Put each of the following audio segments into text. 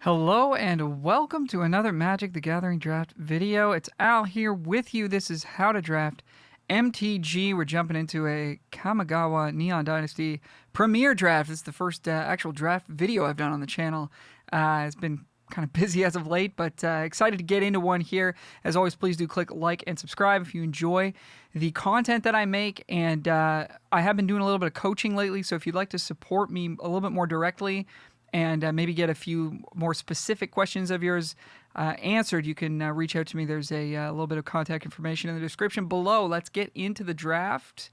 Hello and welcome to another Magic the Gathering draft video. It's Al here with you. This is How to Draft MTG. We're jumping into a Kamigawa Neon Dynasty Premier Draft. This is the first actual draft video I've done on the channel. It's been kind of busy as of late, but excited to get into one here. As always, please do click like and subscribe if you enjoy the content that I make. And I have been doing a little bit of coaching lately, so if you'd like to support me a little bit more directly, and maybe get a few more specific questions of yours answered, you can reach out to me. There's a little bit of contact information in the description below. Let's get into the draft.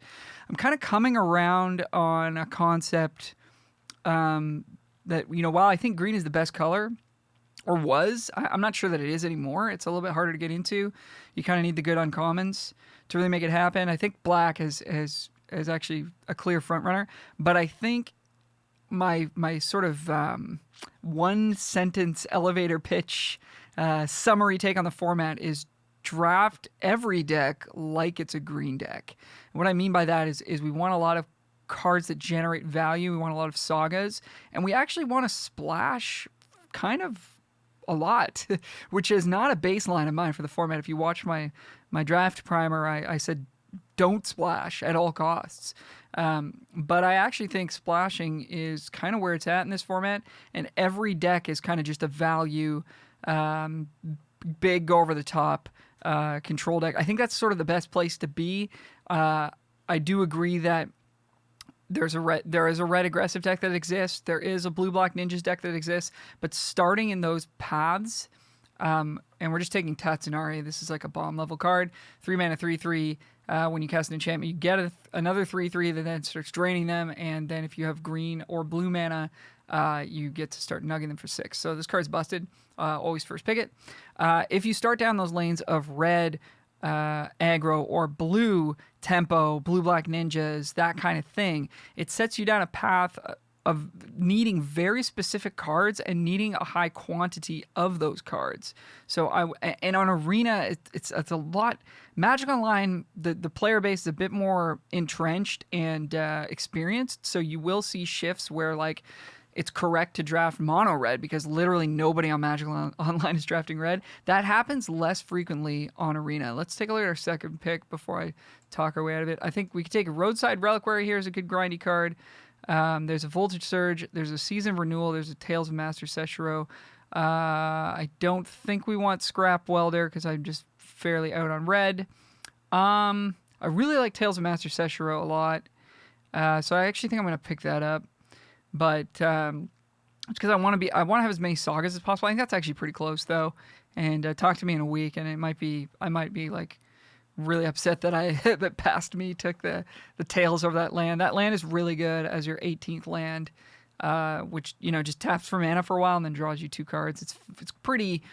I'm kind of coming around on a concept that, while I think green is the best color, or was, I'm not sure that it is anymore. It's a little bit harder to get into. You kind of need the good uncommons to really make it happen. I think black is actually a clear front runner, but I think my sort of one sentence elevator pitch summary take on the format is draft every deck like it's a green deck. And what I mean by that is we want a lot of cards that generate value. We want a lot of sagas, and we actually want to splash kind of a lot, which is not a baseline of mine for the format. If you watch my draft primer, I said don't splash at all costs. But I actually think splashing is kind of where it's at in this format, and every deck is kind of just a value, big, go over the top control deck. I think that's sort of the best place to be. I do agree that there is a red aggressive deck that exists. There is a blue-black ninjas deck that exists, but starting in those paths, and we're just taking Tatsunari. This is like a bomb level card, 3-mana, 3/3. When you cast an enchantment, you get another 3/3 that then starts draining them, and then if you have green or blue mana, you get to start nugging them for 6. So this card's busted. Always first pick it. If you start down those lanes of red aggro or blue tempo, blue-black ninjas, that kind of thing, it sets you down a path of needing very specific cards and needing a high quantity of those cards. So on Arena, it's a lot. Magic Online, the player base is a bit more entrenched and experienced, so you will see shifts where like it's correct to draft mono red because literally nobody on Magic Online is drafting red. That happens less frequently on Arena. Let's take a look at our second pick before I talk our way out of it. I think we could take a Roadside Reliquary here as a good grindy card. There's a Voltage Surge, there's a Season Renewal, there's a Tales of Master Seshiro. I don't think we want Scrap Welder because I'm just fairly out on red. I really like Tales of Master Seshiro a lot, so I actually think I'm going to pick that up. But it's because I want to have as many sagas as possible. I think that's actually pretty close though. And talk to me in a week, and I might be like really upset that that past me took the tails over that land. That land is really good as your 18th land, which just taps for mana for a while and then draws you 2 cards. It's pretty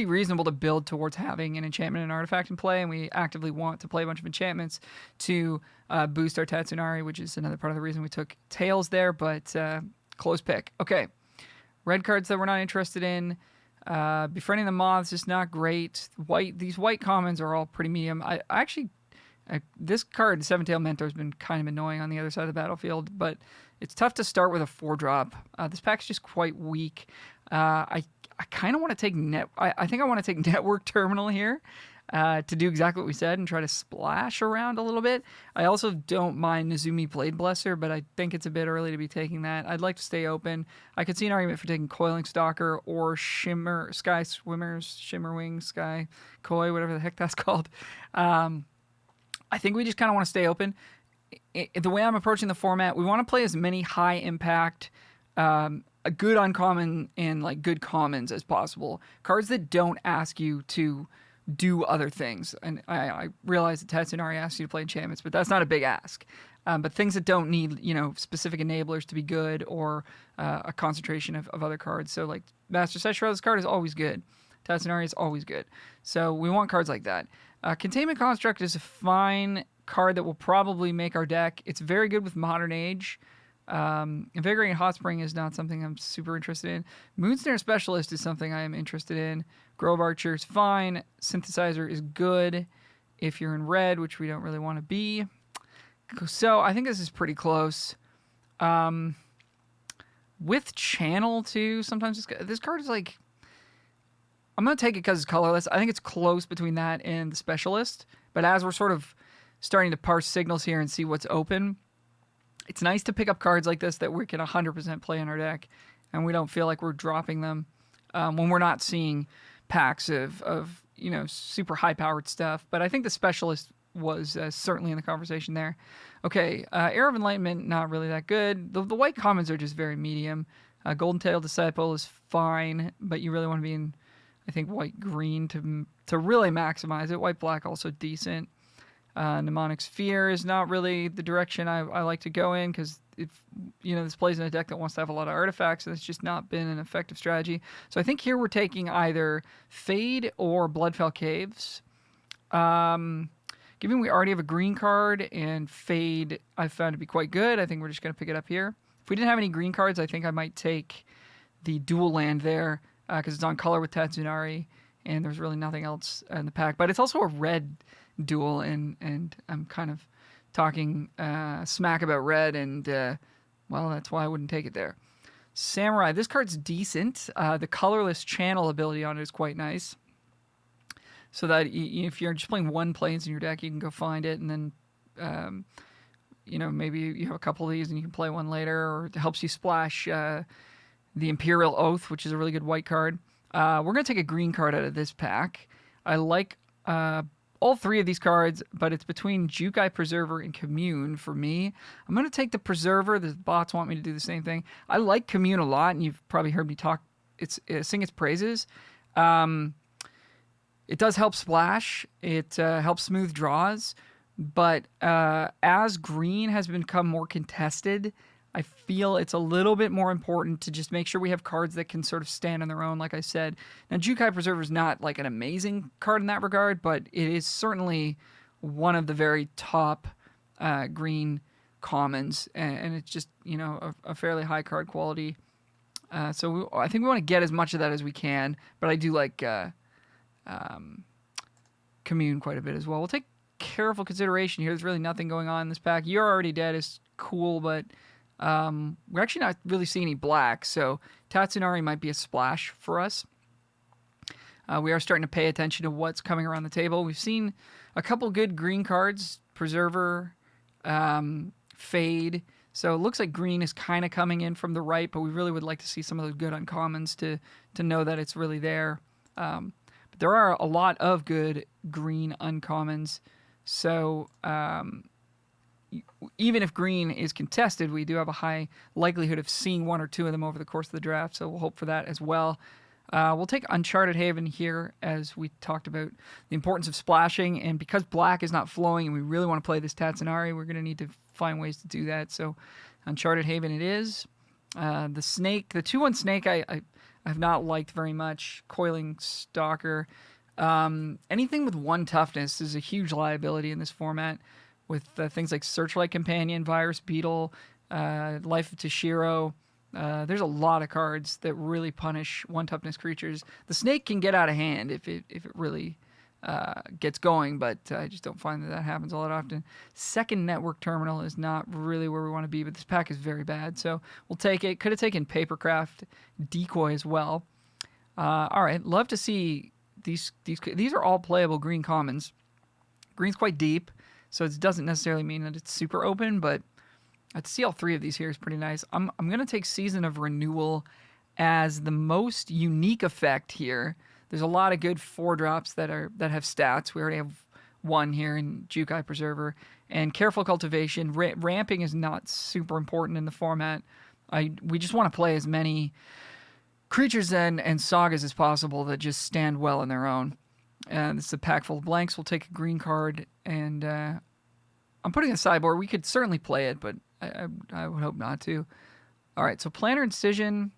reasonable to build towards having an enchantment and artifact in play, and we actively want to play a bunch of enchantments to boost our Tatsunari, which is another part of the reason we took tails there. But close pick. Okay, red cards that we're not interested in. Befriending the Moths is not great. These white commons are all pretty medium. This card, Seven-Tailed Mentor, has been kind of annoying on the other side of the battlefield, but it's tough to start with a 4-drop. This pack's just quite weak. I kind of want to take I think I want to take Network Terminal here to do exactly what we said and try to splash around a little bit. I also don't mind Nezumi Blade Blesser, but I think it's a bit early to be taking that. I'd like to stay open. I could see an argument for taking Coiling Stalker or Sky Swimmers, Shimmerwing, Sky Koi, whatever the heck that's called. I think we just kind of want to stay open. The way I'm approaching the format, we want to play as many high impact, a good uncommon and like good commons as possible. Cards that don't ask you to do other things. And I realize that Tatsunari asks you to play enchantments, but that's not a big ask. But things that don't need, specific enablers to be good or a concentration of other cards. So like Master Seshiro, this card is always good. Tatsunari is always good. So we want cards like that. Containment Construct is a fine card that will probably make our deck. It's very good with Modern Age. Invigorating Hot Spring is not something I'm super interested in. Moonsnare Specialist is something I am interested in. Grove Archer is fine. Synthesizer is good if you're in red, which we don't really want to be. So I think this is pretty close. with Channel too. Sometimes this card is like, I'm going to take it because it's colorless. I think it's close between that and the Specialist. But as we're sort of starting to parse signals here and see what's open, it's nice to pick up cards like this that we can 100% play in our deck, and we don't feel like we're dropping them when we're not seeing packs of super high-powered stuff. But I think the Specialist was certainly in the conversation there. Okay, Era of Enlightenment, not really that good. The white commons are just very medium. Golden Tail Disciple is fine, but you really want to be in, I think, white-green to really maximize it. White-black also decent. Mnemonic Sphere is not really the direction I like to go in, because if this plays in a deck that wants to have a lot of artifacts, and it's just not been an effective strategy. So I think here we're taking either Fade or Bloodfell Caves. Given we already have a green card and Fade I've found to be quite good, I think we're just going to pick it up here. If we didn't have any green cards, I think I might take the dual land there, because it's on color with Tatsunari, and there's really nothing else in the pack. But it's also a red duel, and I'm kind of talking smack about red, and well, that's why I wouldn't take it there. Samurai, this card's decent. The colorless Channel ability on it is quite nice, so that if you're just playing one planes in your deck, you can go find it, and then maybe you have a couple of these and you can play one later, or it helps you splash the Imperial Oath, which is a really good white card. We're going to take a green card out of this pack. I like all three of these cards, but it's between Jukai Preserver and Commune for me. I'm going to take the Preserver. The bots want me to do the same thing. I like Commune a lot, and you've probably heard me sing its praises. It does help splash. It helps smooth draws. But as green has become more contested, I feel it's a little bit more important to just make sure we have cards that can sort of stand on their own, like I said. Now, Jukai Preserver is not like an amazing card in that regard, but it is certainly one of the very top green commons, and it's just, a fairly high card quality. So I think we want to get as much of that as we can, but I do like Commune quite a bit as well. We'll take careful consideration here. There's really nothing going on in this pack. You're Already Dead is cool, but we're actually not really seeing any black, so Tatsunari might be a splash for us. We are starting to pay attention to what's coming around the table. We've seen a couple good green cards, Preserver, Fade, so it looks like green is kind of coming in from the right, but we really would like to see some of those good uncommons to know that it's really there. But there are a lot of good green uncommons, so even if green is contested, we do have a high likelihood of seeing one or two of them over the course of the draft, so we'll hope for that as well. We'll take Uncharted Haven here, as we talked about the importance of splashing, and because black is not flowing and we really want to play this Tatsunari, we're going to need to find ways to do that, so Uncharted Haven it is. The Snake, the 2/1 Snake, I have not liked very much. Coiling Stalker. Anything with 1 toughness is a huge liability in this format, with things like Searchlight Companion, Virus Beetle, Life of Toshiro. There's a lot of cards that really punish 1 toughness creatures. The Snake can get out of hand if it really gets going, but I just don't find that happens all that often. Second Network Terminal is not really where we want to be, but this pack is very bad, so we'll take it. Could have taken Papercraft, Decoy as well. All right, love to see these are all playable green commons. Green's quite deep, so it doesn't necessarily mean that it's super open, but to see all 3 of these here is pretty nice. I'm going to take Season of Renewal as the most unique effect here. There's a lot of good 4-drops that have stats. We already have 1 here in Jukai Preserver. And Careful Cultivation. Ramping is not super important in the format. We just want to play as many creatures and sagas as possible that just stand well on their own. This is a pack full of blanks. We'll take a green card, and I'm putting a sideboard. We could certainly play it, but I would hope not to. All right, so Plantar Incision.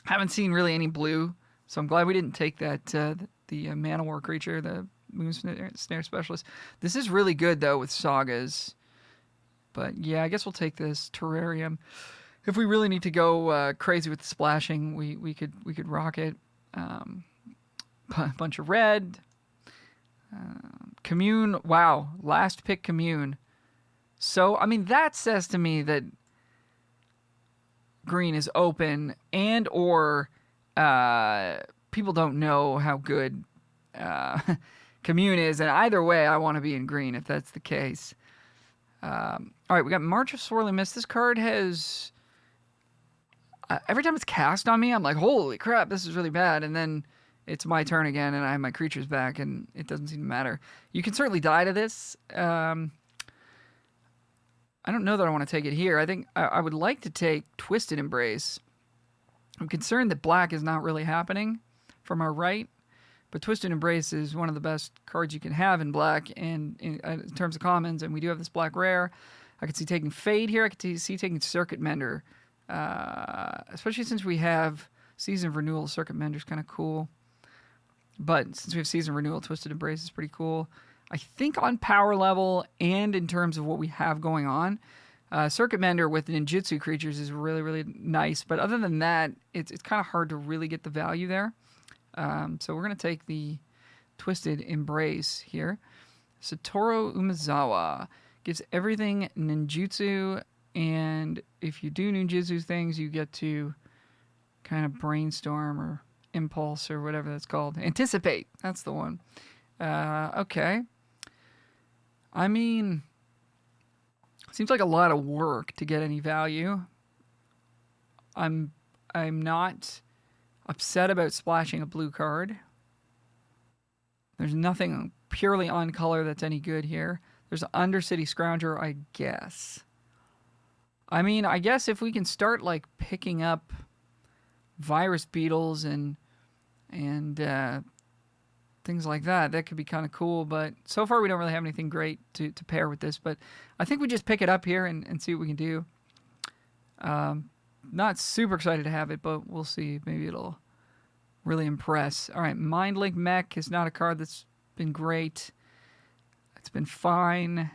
Haven't seen really any blue, so I'm glad we didn't take that the Mana War creature, the Moon Snare Specialist. This is really good, though, with sagas. But, yeah, I guess we'll take this Terrarium. If we really need to go crazy with the splashing, we could rock it. Bunch of red. Commune. Wow. Last pick Commune. So, I mean, that says to me that green is open and or people don't know how good Commune is, and either way, I want to be in green if that's the case. All right, we got March of Swirling Mist. This card has... every time it's cast on me, I'm like, holy crap, this is really bad, and then it's my turn again, and I have my creatures back, and it doesn't seem to matter. You can certainly die to this. I don't know that I want to take it here. I think I would like to take Twisted Embrace. I'm concerned that black is not really happening from our right, but Twisted Embrace is one of the best cards you can have in black, and in terms of commons, and we do have this black rare. I could see taking Fade here. I could see taking Circuit Mender, especially since we have Season of Renewal. Circuit Mender is kind of cool. But since we have Season Renewal, Twisted Embrace is pretty cool. I think on power level and in terms of what we have going on, Circuit Mender with ninjutsu creatures is really, really nice. But other than that, it's kind of hard to really get the value there. So we're going to take the Twisted Embrace here. Satoru Umezawa gives everything ninjutsu. And if you do ninjutsu things, you get to kind of brainstorm or impulse or whatever that's called. Anticipate. That's the one. Okay. I mean, seems like a lot of work to get any value. I'm not upset about splashing a blue card. There's nothing purely on color that's any good here. There's an Undercity Scrounger, I guess. I mean, I guess if we can start like picking up virus beetles and things like that, that could be kind of cool. But so far we don't really have anything great to pair with this. But I think we just pick it up here and see what we can do. Not super excited to have it, but we'll see. Maybe it'll really impress. All right, Mindlink Mech is not a card that's been great. It's been fine.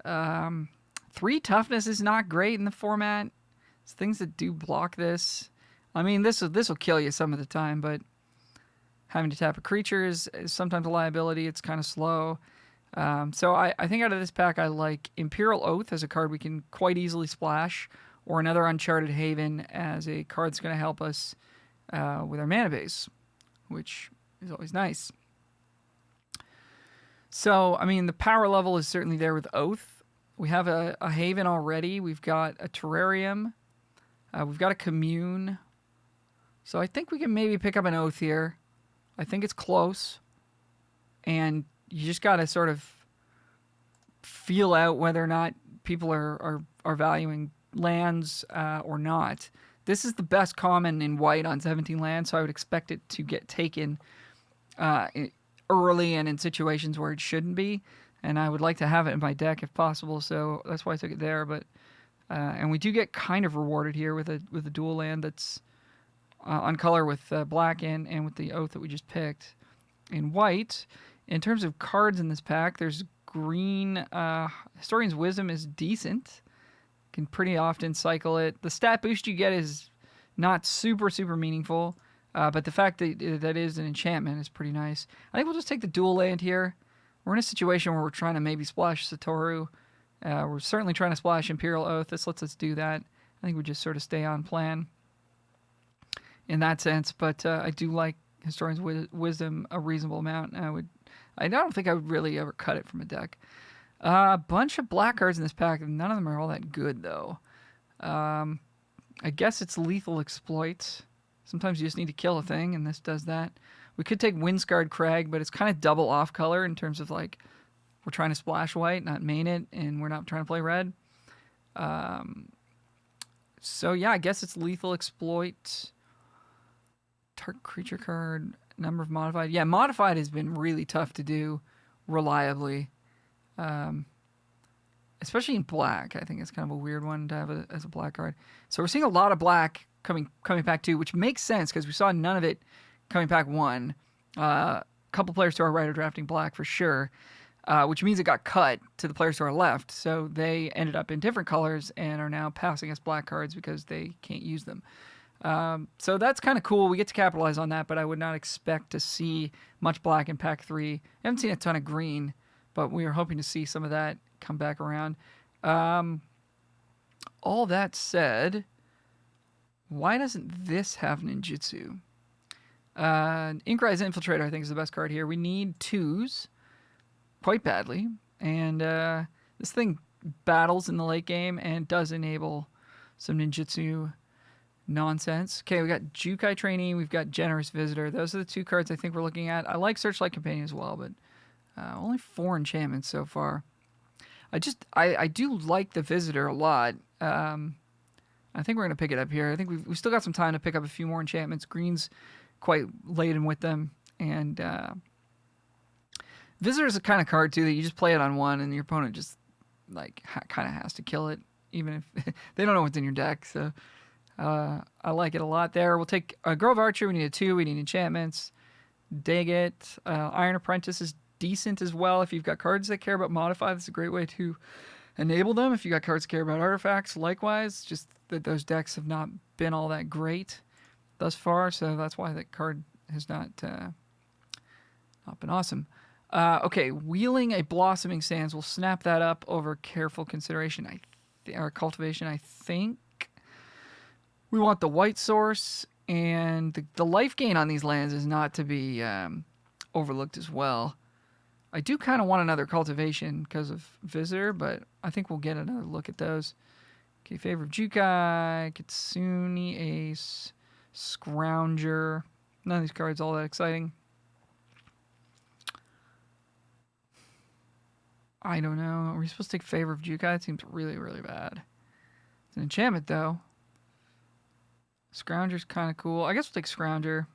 3 toughness is not great in the format. It's things that do block this. I mean, this will kill you some of the time, but having to tap a creature is sometimes a liability. It's kind of slow. So I think out of this pack, I like Imperial Oath as a card we can quite easily splash, or another Uncharted Haven as a card that's going to help us with our mana base, which is always nice. So, I mean, the power level is certainly there with Oath. We have a Haven already. We've got a Terrarium. We've got a Commune. So I think we can maybe pick up an Oath here. I think it's close. And you just got to sort of feel out whether or not people are valuing lands or not. This is the best common in white on 17 lands, so I would expect it to get taken early and in situations where it shouldn't be. And I would like to have it in my deck if possible, so that's why I took it there. But and we do get kind of rewarded here with a dual land that's on color with black and with the Oath that we just picked. In white, in terms of cards in this pack, there's green. Historian's Wisdom is decent. Can pretty often cycle it. The stat boost you get is not super meaningful, but the fact that that is an enchantment is pretty nice. I think we'll just take the dual land here. We're in a situation where we're trying to maybe splash Satoru. We're certainly trying to splash Imperial Oath. This lets us do that. I think we just sort of stay on plan in that sense, but I do like Historian's Wisdom a reasonable amount. I don't think I would really ever cut it from a deck. A bunch of black cards in this pack. None of them are all that good, though. I guess it's Lethal Exploit. Sometimes you just need to kill a thing, and this does that. We could take Windscarred Crag, but it's kind of double off color in terms of, like, we're trying to splash white, not main it, and we're not trying to play red. So, yeah, I guess it's Lethal Exploit. Target creature card, number of modified. Yeah, modified has been really tough to do reliably. Especially in black. I think it's kind of a weird one to have as a black card. So we're seeing a lot of black coming pack 2, which makes sense because we saw none of it coming pack 1. A couple players to our right are drafting black for sure, which means it got cut to the players to our left. So they ended up in different colors and are now passing us black cards because they can't use them. So that's kind of cool. We get to capitalize on that, but I would not expect to see much black in pack 3. I haven't seen a ton of green, but we are hoping to see some of that come back around. All that said, Why doesn't this have ninjutsu? Inkrise Infiltrator, I think, is the best card here. We need 2s quite badly. And this thing battles in the late game and does enable some ninjutsu nonsense. Okay, we got Jukai Trainee, we've got Generous Visitor. Those are the 2 cards I think we're looking at. I like Searchlight Companion as well, but only 4 enchantments so far. I do like the Visitor a lot. I think we're going to pick it up here. I think we've still got some time to pick up a few more enchantments. Green's quite laden with them. And Visitor is a kind of card, too, that you just play it on one and your opponent just like kind of has to kill it, even if they don't know what's in your deck. So I like it a lot there. We'll take a Grove Archer. We need a 2. We need enchantments. Dig it. Iron Apprentice is decent as well. If you've got cards that care about modify, that's a great way to enable them. If you got cards that care about artifacts, likewise, just that those decks have not been all that great thus far, so that's why that card has not been awesome. Okay, Wheeling a Blossoming Sands. We'll snap that up over careful consideration. Or cultivation, I think. We want the white source, and the life gain on these lands is not to be overlooked as well. I do kind of want another cultivation because of Visitor, but I think we'll get another look at those. Okay, Favor of Jukai, Kitsune Ace, Scrounger. None of these cards all that exciting. I don't know. Are we supposed to take Favor of Jukai? It seems really, really bad. It's an enchantment, though. Scrounger's kind of cool. I guess we'll take Scrounger.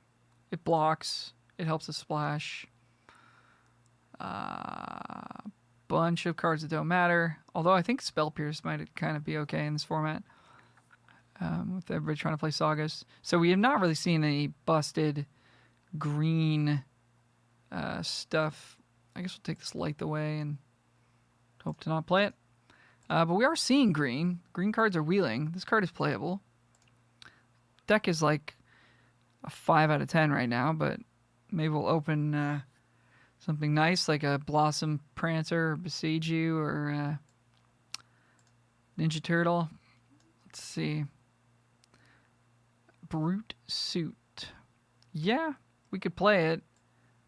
It blocks. It helps us splash. Bunch of cards that don't matter. Although I think Spell Pierce might kind of be okay in this format. With everybody trying to play Sagas. So we have not really seen any busted green stuff. I guess we'll take this Light the Way and hope to not play it. But we are seeing green. Green cards are wheeling. This card is playable. Deck is like a 5 out of 10 right now, but maybe we'll open something nice like a Blossom Prancer or Besiege or Ninja Turtle. Let's see. Brute Suit. Yeah, we could play it.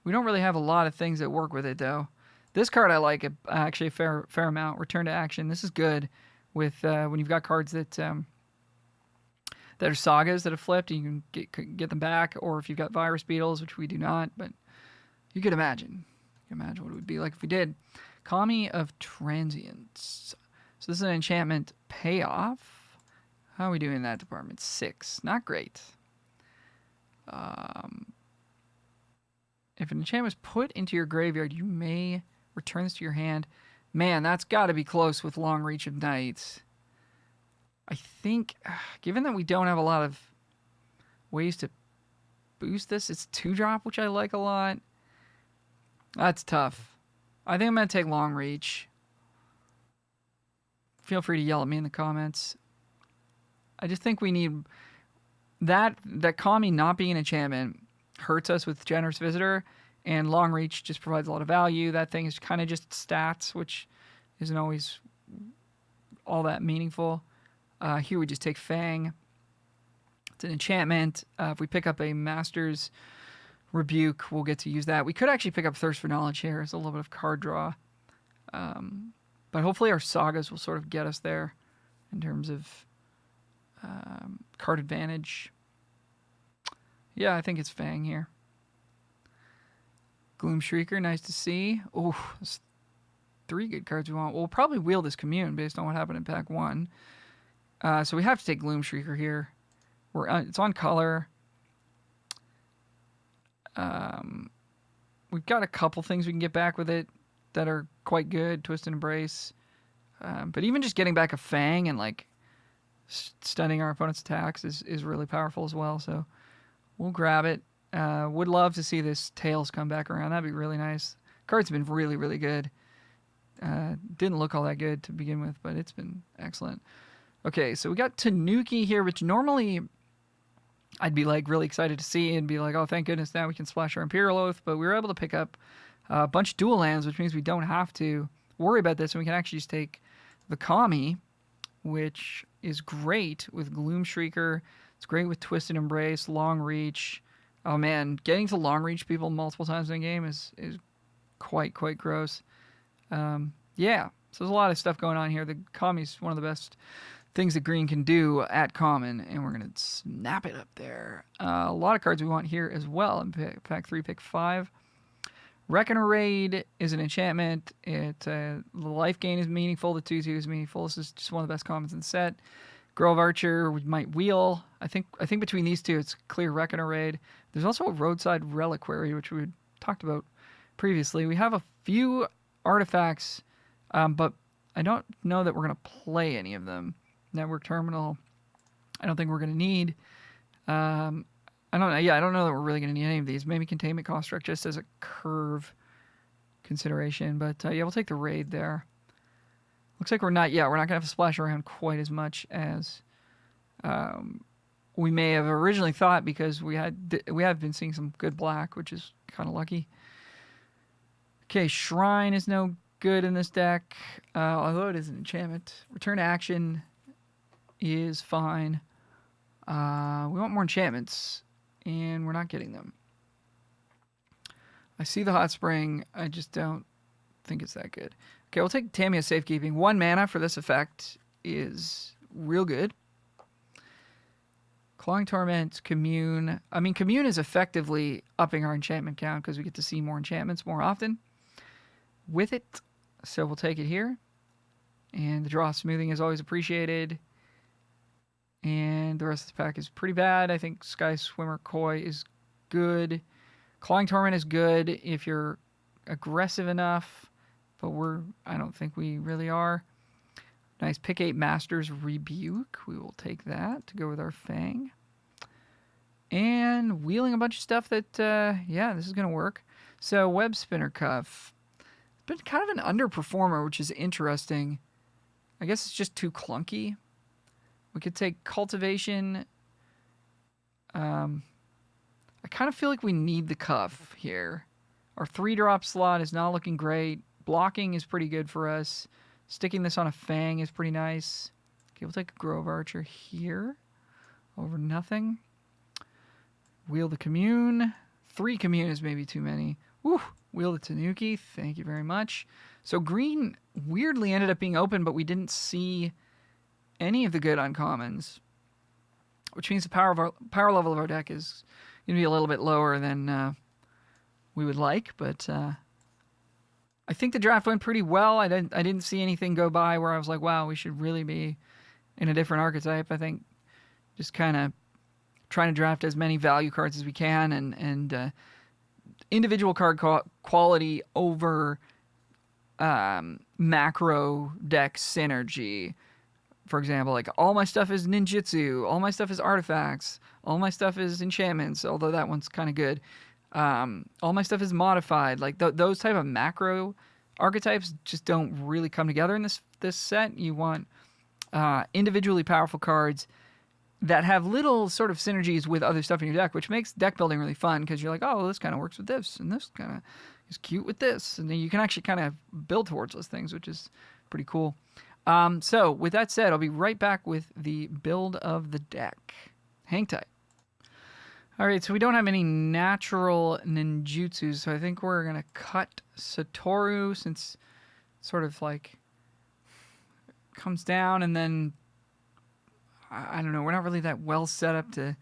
We don't really have a lot of things that work with it, though. This card I like actually a fair amount. Return to Action. This is good with when you've got cards that are sagas that have flipped, and you can get them back, or if you've got Virus Beetles, which we do not, but you could imagine. You can imagine what it would be like if we did. Kami of Transience. So this is an enchantment payoff. How are we doing in that department? 6. Not great. If an enchantment is put into your graveyard, you may return this to your hand. Man, that's got to be close with Long Reach of Night. I think, given that we don't have a lot of ways to boost this, it's 2-drop, which I like a lot. That's tough. I think I'm going to take Long Reach. Feel free to yell at me in the comments. I just think we need that Kami not being an enchantment hurts us with Generous Visitor, and Long Reach just provides a lot of value. That thing is kind of just stats, which isn't always all that meaningful. Here we just take Fang. It's an enchantment. If we pick up a Master's Rebuke, we'll get to use that. We could actually pick up Thirst for Knowledge here. It's a little bit of card draw. But hopefully our Sagas will sort of get us there in terms of card advantage. Yeah, I think it's Fang here. Gloom Shrieker, nice to see. Oh, there's 3 good cards we want. We'll probably wheel this Commune based on what happened in pack 1. So we have to take Gloom Shrieker here. It's on color. We've got a couple things we can get back with it that are quite good. Twist and Embrace. But even just getting back a Fang and like stunning our opponent's attacks is really powerful as well. So we'll grab it. Would love to see this Tails come back around. That'd be really nice. Card's been really, really good. Didn't look all that good to begin with, but it's been excellent. Okay, so we got Tanuki here, which normally I'd be like really excited to see and be like, oh, thank goodness now we can splash our Imperial Oath, but we were able to pick up a bunch of dual lands, which means we don't have to worry about this, and we can actually just take the Kami, which is great with Gloom Shrieker, It's great with Twisted Embrace, Long Reach. Oh man, getting to Long Reach people multiple times in a game is quite gross. Yeah, so there's a lot of stuff going on here. The Kami's one of the best things that green can do at common, and we're going to snap it up there. A lot of cards we want here as well. In pack 3, pick 5. Reckoner Raid is an enchantment. The life gain is meaningful. The 2/2 is meaningful. This is just one of the best commons in the set. Grove Archer, we might wheel. I think between these two, it's clear Reckoner Raid. There's also a Roadside Reliquary, which we talked about previously. We have a few artifacts, but I don't know that we're going to play any of them. Network Terminal, I don't think we're going to need. I don't know that we're really going to need any of these. Maybe Containment Construct just as a curve consideration. But yeah, we'll take the raid there. Looks like we're not going to have to splash around quite as much as we may have originally thought, because we have been seeing some good black, which is kind of lucky. Okay, Shrine is no good in this deck, although it is an enchantment. Return to Action is fine. We want more enchantments, and we're not getting them. I see the Hot Spring. I just don't think it's that good. Okay, we'll take Tamiya Safekeeping. 1 mana for this effect is real good. Clawing Torment, Commune. I mean, Commune is effectively upping our enchantment count because we get to see more enchantments more often with it. So we'll take it here. And the draw smoothing is always appreciated. And the rest of the pack is pretty bad. I think Sky Swimmer Koi is good. Clawing Torment is good if you're aggressive enough, but I don't think we really are. Nice pick 8 Masters Rebuke. We will take that to go with our Fang. And wheeling a bunch of stuff that, yeah, this is going to work. So Web Spinner Cuff. It's been kind of an underperformer, which is interesting. I guess it's just too clunky. We could take Cultivation. I kind of feel like we need the Cuff here. Our 3-drop slot is not looking great. Blocking is pretty good for us. Sticking this on a Fang is pretty nice. Okay, we'll take a Grove Archer here over nothing. Wheel the Commune. 3 Commune is maybe too many. Woo! Wheel the Tanuki. Thank you very much. So green weirdly ended up being open, but we didn't see any of the good uncommons, which means the power level of our deck is going to be a little bit lower than we would like, but I think the draft went pretty well. I didn't see anything go by where I was like, wow, we should really be in a different archetype. I think just kind of trying to draft as many value cards as we can, and individual card quality over macro deck synergy. For example, like all my stuff is ninjutsu, all my stuff is artifacts, all my stuff is enchantments, although that one's kind of good. All my stuff is modified. Like those type of macro archetypes just don't really come together in this set. You want individually powerful cards that have little sort of synergies with other stuff in your deck, which makes deck building really fun because you're like, oh, this kind of works with this, and this kind of is cute with this, and then you can actually kind of build towards those things, which is pretty cool. So with that said, I'll be right back with the build of the deck. Hang tight. All right, so we don't have any natural ninjutsus, so I think we're going to cut Satoru since it sort of like comes down, and then, I don't know, we're not really that well set up to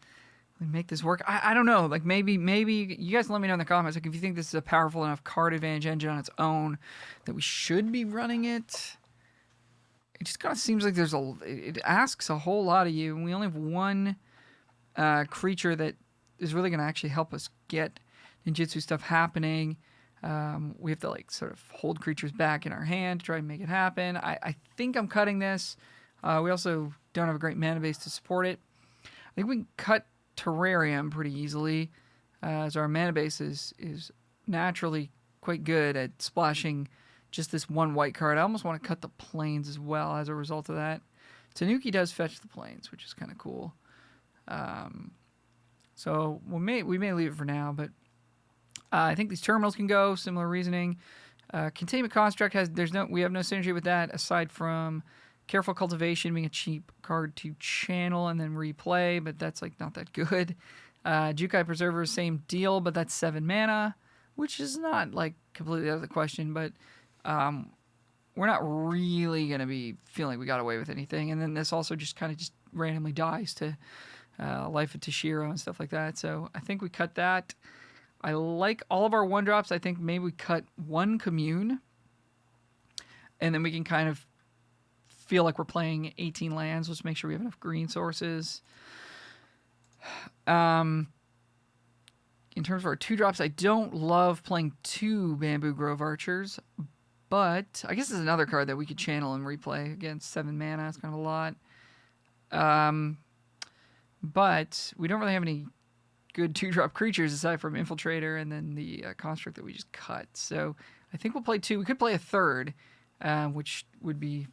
make this work. I don't know, like maybe you guys let me know in the comments, like if you think this is a powerful enough card advantage engine on its own that we should be running it. It just kind of seems like it asks a whole lot of you, and we only have one creature that is really going to actually help us get ninjutsu stuff happening. We have to like sort of hold creatures back in our hand to try and make it happen. I think I'm cutting this. We also don't have a great mana base to support it. I think we can cut Terrarium pretty easily, as our mana base is naturally quite good at splashing just this one white card. I almost want to cut the plains as well as a result of that. Tanuki does fetch the plains, which is kind of cool. So we may leave it for now, but I think these terminals can go. Similar reasoning. Containment Construct we have no synergy with that aside from Careful Cultivation being a cheap card to channel and then replay, but that's like not that good. Jukai Preserver, same deal, but that's 7 mana, which is not like completely out of the question, but we're not really going to be feeling like we got away with anything. And then this also just kind of just randomly dies to Life of Tashiro and stuff like that. So I think we cut that. I like all of our 1-drops. I think maybe we cut 1 Commune, and then we can kind of feel like we're playing 18 lands. Let's make sure we have enough green sources. In terms of our 2-drops, I don't love playing 2 Bamboo Grove Archers, but I guess there's another card that we could channel and replay against 7 mana. It's kind of a lot. But we don't really have any good 2-drop creatures aside from Infiltrator and then the Construct that we just cut. So I think we'll play 2. We could play a 3rd, which would be...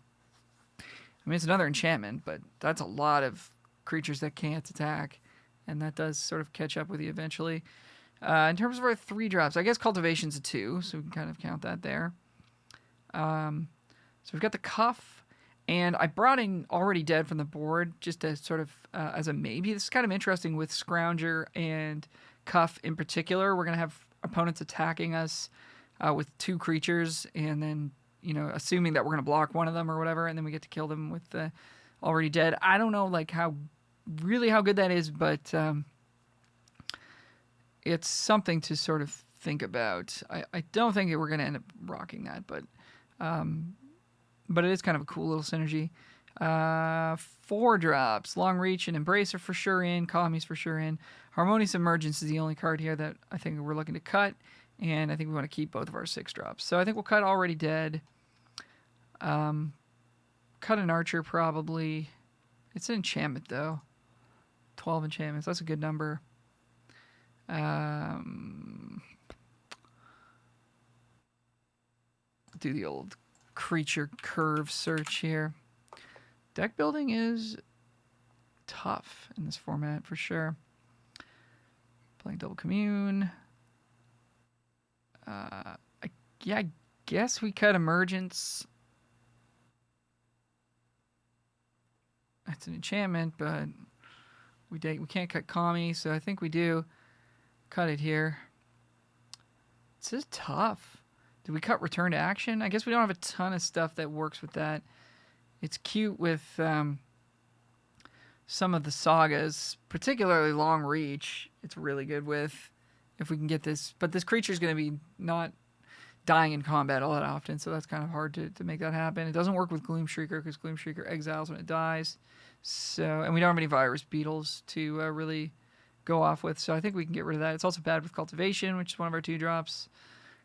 I mean, it's another enchantment, but that's a lot of creatures that can't attack, and that does sort of catch up with you eventually. In terms of our 3-drops, I guess Cultivation's a 2, so we can kind of count that there. So we've got the Cuff, and I brought in Already Dead from the board just to sort of as a maybe. This is kind of interesting with Scrounger and Cuff in particular. We're going to have opponents attacking us with 2 creatures, and then assuming that we're going to block one of them or whatever, and then we get to kill them with the Already Dead. I don't know like how good that is, but it's something to sort of think about. I don't think that we're going to end up rocking that, but it is kind of a cool little synergy. 4-drops, Long Reach and Embrace are for sure in. Kami's for sure in. Harmonious Emergence is the only card here that I think we're looking to cut, and I think we want to keep both of our 6-drops. So I think we'll cut Already Dead. Cut an Archer probably. It's an enchantment though. 12 enchantments. That's a good number. Do the old creature curve search here. Deck building is tough in this format for sure. Playing Double Commune. I guess we cut Emergence. It's an enchantment, but we can't cut Kami, so I think we do cut it here. This is tough. Did we cut Return to Action? I guess we don't have a ton of stuff that works with that. It's cute with some of the sagas, particularly Long Reach. It's really good with if we can get this. But this creature is going to be not dying in combat all that often, so that's kind of hard to make that happen. It doesn't work with Gloom Shrieker because Gloom Shrieker exiles when it dies. So, and we don't have any Virus Beetles to really go off with, so I think we can get rid of that. It's also bad with Cultivation, which is one of our 2-drops.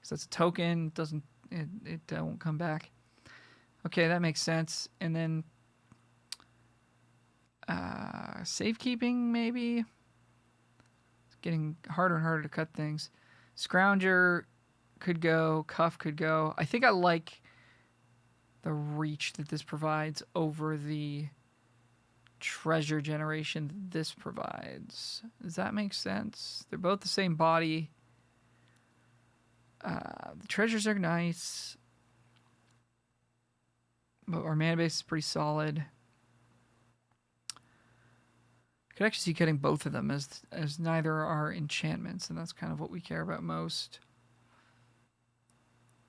So that's a token. It won't come back. Okay, that makes sense. And then safekeeping, maybe. It's getting harder and harder to cut things. Scrounger could go. Cuff could go. I think I like the reach that this provides over the treasure generation that this provides. Does that make sense? They're both the same body. The treasures are nice, but our mana base is pretty solid. Could actually see cutting both of them as neither are enchantments, and that's kind of what we care about most.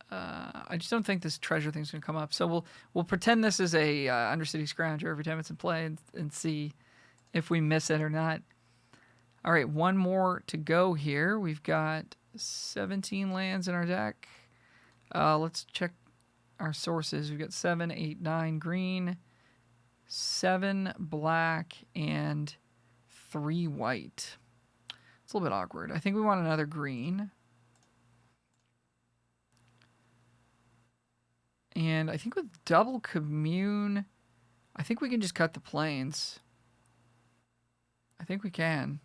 I just don't think this treasure thing's gonna come up, so we'll pretend this is a Undercity Scrounger every time it's in play and see if we miss it or not. All right, one more to go here. We've got 17 lands in our deck. Let's check our sources. We've got 7, 8, 9 green, 7 black, and 3 white. It's a little bit awkward. I think we want another green. And I think with Double Commune, I think we can just cut the plains. I think we can.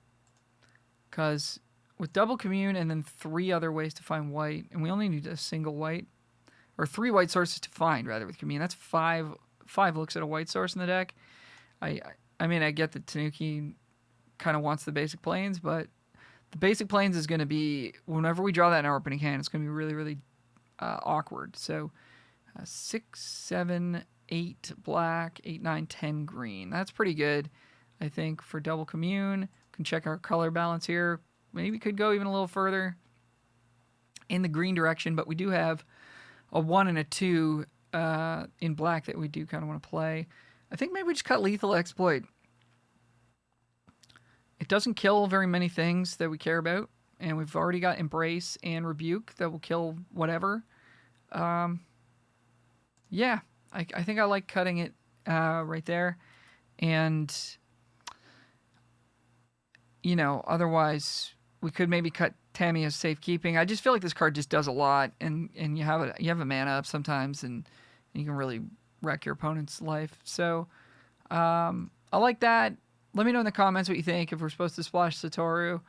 Because with Double Commune and then 3 other ways to find white, and we only need a single white, or 3 white sources to find, rather, with Commune. That's 5 looks at a white source in the deck. I mean, I get that Tanuki kind of wants the basic plains, but the basic plains is going to be, whenever we draw that in our opening hand, it's going to be really, really awkward. So 6, 7, 8 black, 8, 9, 10 green. That's pretty good, I think, for double commune. Can check our color balance here. Maybe could go even a little further in the green direction, but we do have a 1 and a 2 in black that we do kind of want to play. I think maybe we just cut Lethal Exploit. It doesn't kill very many things that we care about, and we've already got Embrace and Rebuke that will kill whatever. Yeah, I think I like cutting it right there. And, you know, otherwise we could maybe cut Tammy as safekeeping. I just feel like this card just does a lot, and you have a mana up sometimes, and you can really wreck your opponent's life. So I like that. Let me know in the comments what you think, if we're supposed to splash Satoru.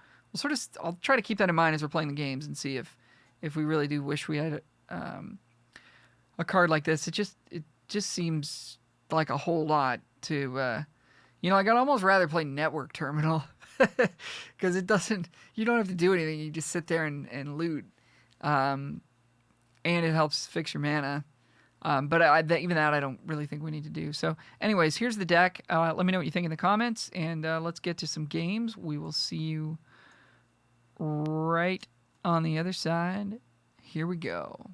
I'll try to keep that in mind as we're playing the games and see if we really do wish we had a card like this. It just seems like a whole lot to, you know, like I'd almost rather play Network Terminal because you don't have to do anything. You just sit there and loot, and it helps fix your mana. But even that I don't really think we need to do. So anyways, here's the deck. Let me know what you think in the comments, and let's get to some games. We will see you right on the other side. Here we go.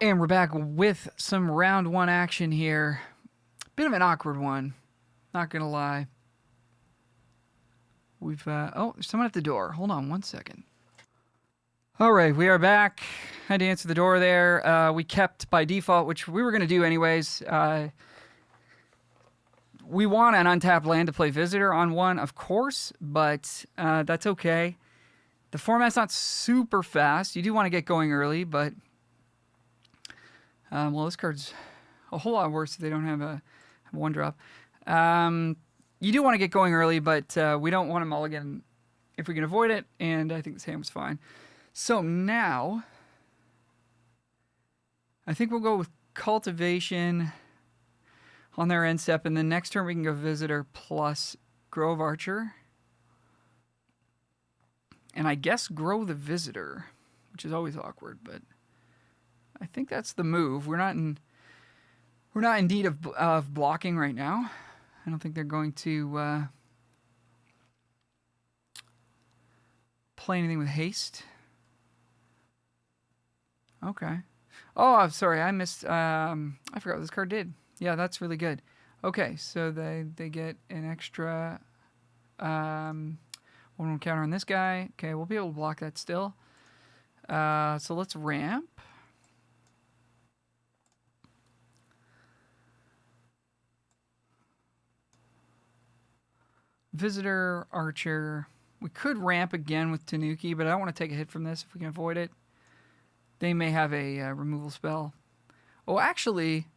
And we're back with some round 1 action here. Bit of an awkward one, not going to lie. Oh, there's someone at the door. Hold on one second. All right, we are back. Had to answer the door there. We kept by default, which we were going to do anyways. We want an untapped land to play Visitor on 1, of course, but that's okay. The format's not super fast. You do want to get going early, but well, this card's a whole lot worse if they don't have a 1-drop. You do want to get going early, but we don't want to mulligan if we can avoid it, and I think this hand was fine. So now, I think we'll go with Cultivation on their end step, and then next turn we can go Visitor plus Grove Archer. And I guess grow the Visitor, which is always awkward, but I think that's the move. We're not in need of blocking right now. I don't think they're going to play anything with haste. Okay. Oh, I'm sorry. I missed. I forgot what this card did. Yeah, that's really good. Okay, so they get an extra 1 counter on this guy. Okay, we'll be able to block that still. So let's ramp. Visitor, Archer. We could ramp again with Tanuki, but I don't want to take a hit from this if we can avoid it. They may have a removal spell. Oh, actually...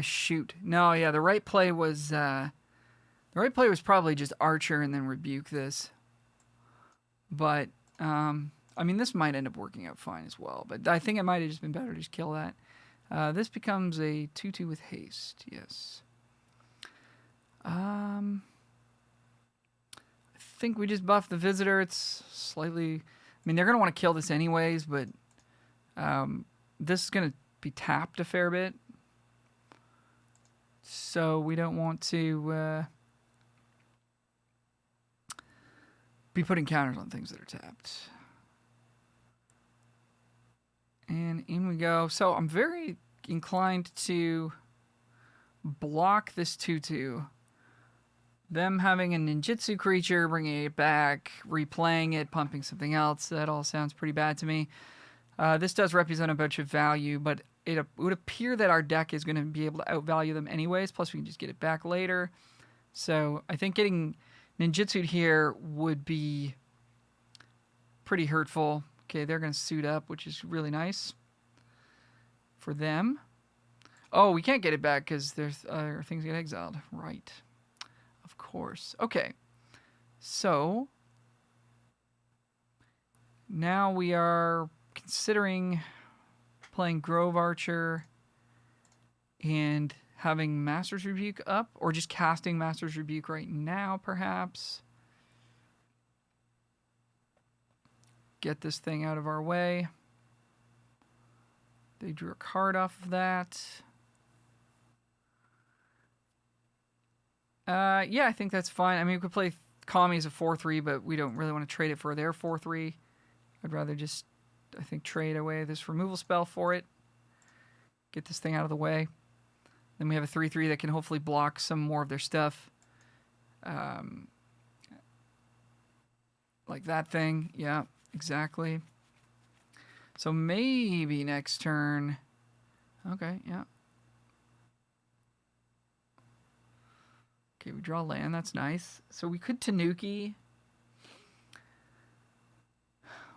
shoot. No, yeah, the right play was probably just Archer and then Rebuke this. But, I mean, this might end up working out fine as well. But I think it might have just been better to just kill that. This becomes a 2/2 with haste, yes. I think we just buff the Visitor. It's slightly... I mean, they're going to want to kill this anyways, but this is going to be tapped a fair bit. So we don't want to be putting counters on things that are tapped. And in we go. So I'm very inclined to block this 2/2. Them having a ninjutsu creature, bringing it back, replaying it, pumping something else, that all sounds pretty bad to me. This does represent a bunch of value, but it would appear that our deck is going to be able to outvalue them anyways, plus we can just get it back later. So I think getting ninjutsu'd here would be pretty hurtful. Okay, they're going to suit up, which is really nice for them. Oh, we can't get it back because there's things get exiled. Right. Of course. Okay. So now we are considering playing Grove Archer and having Master's Rebuke up, or just casting Master's Rebuke right now, perhaps. Get this thing out of our way. They drew a card off of that. Yeah, I think that's fine. I mean, we could play Kami as a 4/3, but we don't really want to trade it for their 4/3. I'd rather just, I think, trade away this removal spell for it. Get this thing out of the way. Then we have a 3/3 that can hopefully block some more of their stuff. Like that thing. Yeah, exactly. So maybe next turn. Okay, yeah. Okay, we draw land. That's nice. So we could Tanuki.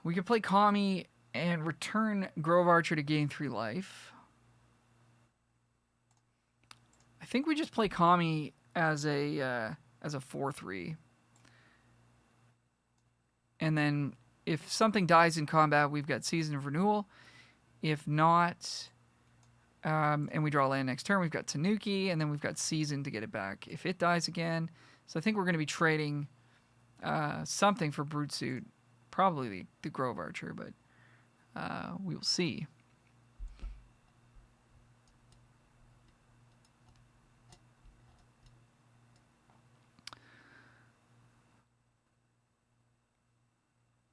We could play Kami and return Grove Archer to gain 3 life. I think we just play Kami as a 4/3. And then if something dies in combat, we've got Season of Renewal. If not, and we draw land next turn, we've got Tanuki, and then we've got Season to get it back if it dies again. So I think we're going to be trading something for Brute Suit. Probably the Grove Archer, but we will see.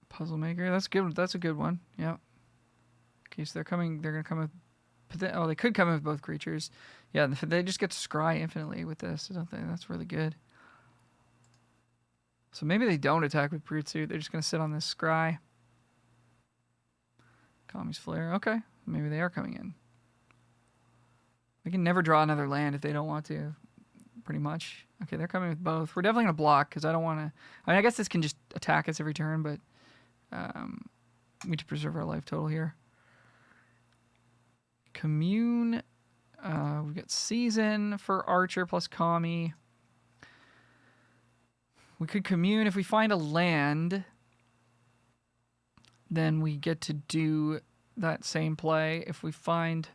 Puzzle Maker, that's good. That's a good one. Yeah. Okay, so they're coming. They're gonna come with. Oh, they could come in with both creatures. Yeah, they just get to scry infinitely with this, don't they? That's really good. So maybe they don't attack with Brute Suit. They're just gonna sit on this scry. Kami's Flare. Okay, maybe they are coming in. They can never draw another land if they don't want to. Pretty much. Okay, they're coming with both. We're definitely gonna block because I don't want to. I mean, I guess this can just attack us every turn, but. We need to preserve our life total here. Commune. We've got Season for Archer plus Kami. We could commune. If we find a land, then we get to do that same play. If we find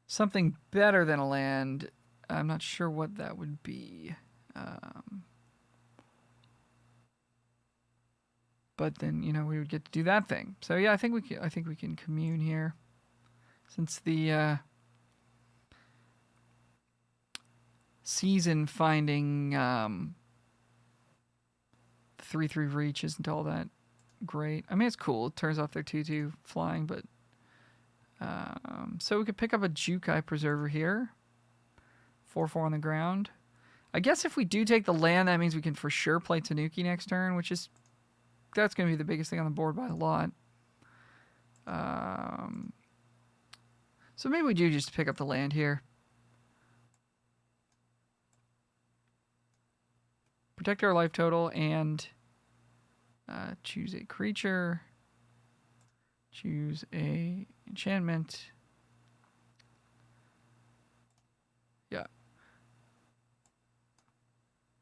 something better than a land, I'm not sure what that would be. But then, you know, we would get to do that thing. So yeah, I think we can commune here, since the Season finding 3/3 reach isn't all that great. I mean, it's cool. It turns off their 2/2 flying, but so we could pick up a Jukai Preserver here. 4/4 on the ground. I guess if we do take the land, that means we can for sure play Tanuki next turn, which is. That's going to be the biggest thing on the board by a lot. So maybe we do just pick up the land here. Protect our life total and choose a creature. Choose a enchantment. Yeah.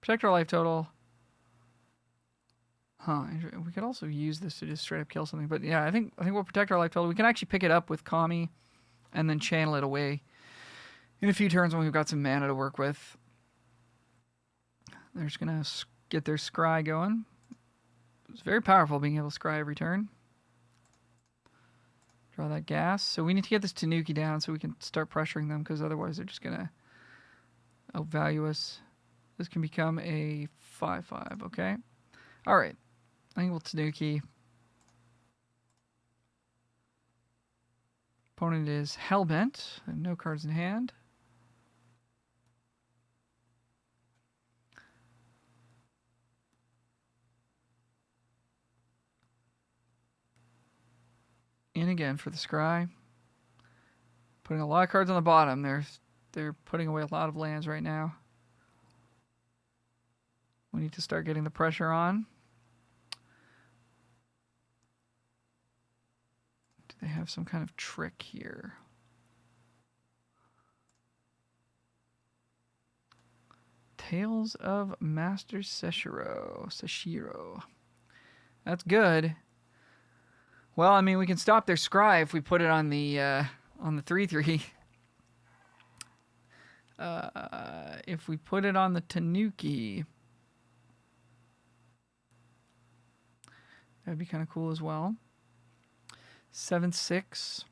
Protect our life total. Huh, we could also use this to just straight up kill something. But yeah, I think we'll protect our life total. We can actually pick it up with Kami and then channel it away in a few turns when we've got some mana to work with. They're just going to get their scry going. It's very powerful being able to scry every turn. Draw that gas. So we need to get this Tanuki down so we can start pressuring them, because otherwise they're just going to outvalue us. This can become a 5/5, okay? All right. I think we'll Tanuki. Opponent is Hellbent. No cards in hand. In again for the scry. Putting a lot of cards on the bottom. They're putting away a lot of lands right now. We need to start getting the pressure on. Do they have some kind of trick here? Tales of Master Seshiro. That's good. Well, I mean, we can stop their scry if we put it on the 3/3. If we put it on the Tanuki, that'd be kind of cool as well. 7/6.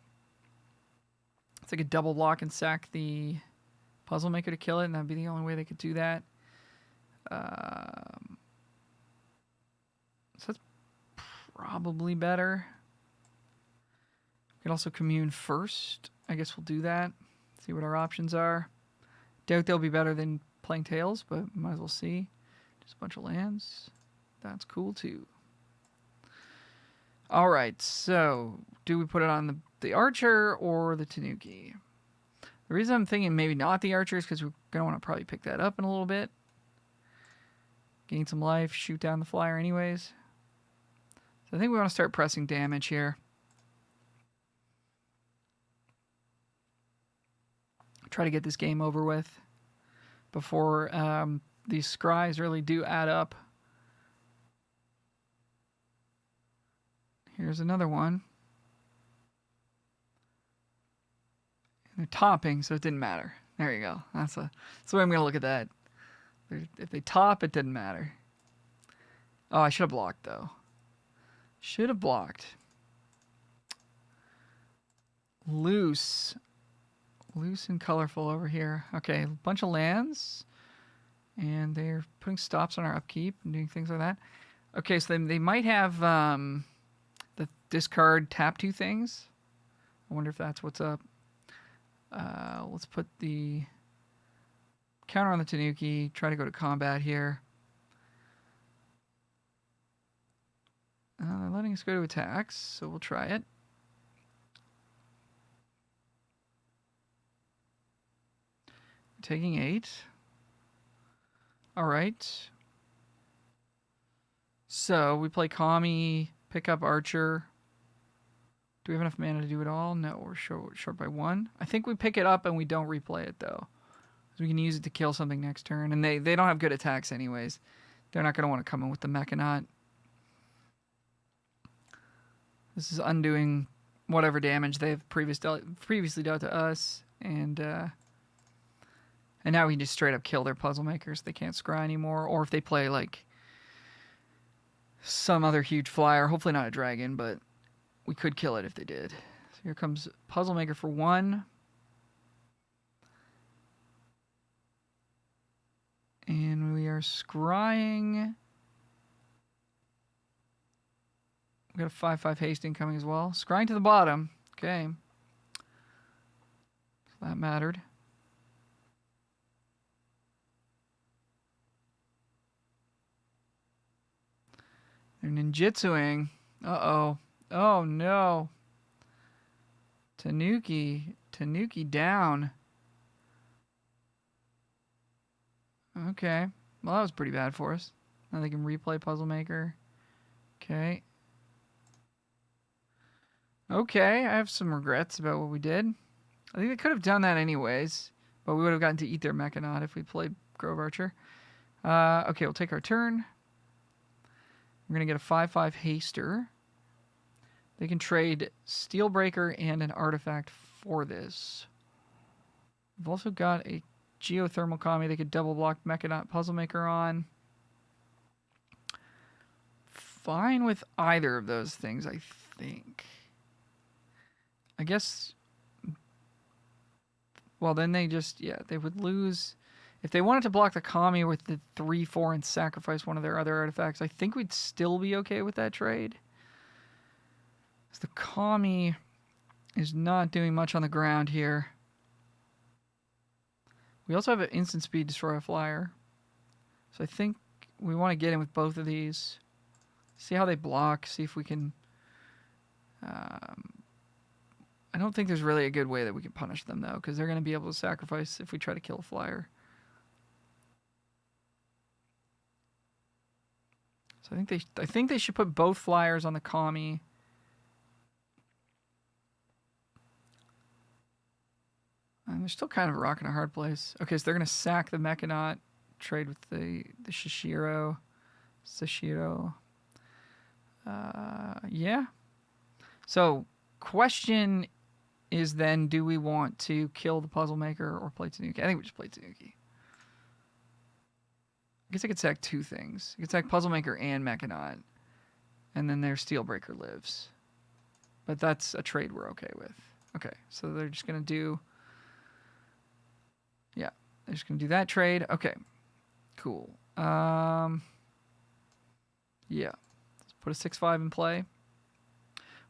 they could double block and sack the Puzzle Maker to kill it, and that'd be the only way they could do that. So that's probably better. We could also commune first. I guess we'll do that. See what our options are. Doubt they'll be better than playing Tails, but might as well see. Just a bunch of lands. That's cool too. All right, so do we put it on the Archer or the Tanuki? The reason I'm thinking maybe not the Archer is because we're going to want to probably pick that up in a little bit. Gain some life, shoot down the flyer anyways. So I think we want to start pressing damage here. Try to get this game over with before these scries really do add up. Here's another one. And they're topping, so it didn't matter. There you go. That's the way I'm going to look at that. If they top, it didn't matter. Oh, I should have blocked, though. Should have blocked. Loose. Loose and colorful over here. Okay, a bunch of lands. And they're putting stops on our upkeep and doing things like that. Okay, so they might have the discard tap 2 things. I wonder if that's what's up. Let's put the counter on the Tanuki. Try to go to combat here. They're letting us go to attacks, so we'll try it. Taking 8. All right. So we play Kami, pick up Archer. Do we have enough mana to do it all? No, we're short by 1. I think we pick it up and we don't replay it, though. So we can use it to kill something next turn. And they don't have good attacks anyways. They're not going to want to come in with the Mechanaut. This is undoing whatever damage they've previously dealt to us. And now we can just straight up kill their Puzzle Makers. They can't scry anymore. Or if they play, like, some other huge flyer. Hopefully not a dragon, but we could kill it if they did. So here comes Puzzle Maker for 1. And we are scrying. We got a 5/5 haste incoming as well. Scrying to the bottom. Okay. So that mattered. They're ninjutsuing. Uh-oh. Oh, no. Tanuki. Tanuki down. Okay. Well, that was pretty bad for us. Now they can replay Puzzle Maker. Okay. Okay, I have some regrets about what we did. I think they could have done that anyways, but we would have gotten to eat their Mechanaut if we played Grove Archer. Okay, we'll take our turn. We're going to get a 5/5 Haster. They can trade Steelbreaker and an artifact for this. We've also got a Geothermal Kami they could double block Mechanaut Puzzle Maker on. Fine with either of those things, I think. I guess, well, then they just, yeah, they would lose. If they wanted to block the Kami with the 3/4 and sacrifice one of their other artifacts, I think we'd still be okay with that trade. Because the Kami is not doing much on the ground here. We also have an instant speed destroy a flyer. So I think we want to get in with both of these. See how they block, see if we can... I don't think there's really a good way that we can punish them, though, because they're going to be able to sacrifice if we try to kill a flyer. So I think they should put both flyers on the Kami. And they're still kind of a rock and a hard place. Okay, so they're going to sack the Mechanaut, trade with the Sashiro. Yeah. So, question is then, do we want to kill the Puzzle Maker or play Tanuki? I think we just play Tanuki. I guess I could sack 2 things. I could sack Puzzle Maker and Mechanaut. And then their Steelbreaker lives. But that's a trade we're okay with. Okay, so they're just going to do... Yeah, they're just going to do that trade. Okay, cool. Yeah, let's put a 6/5 in play.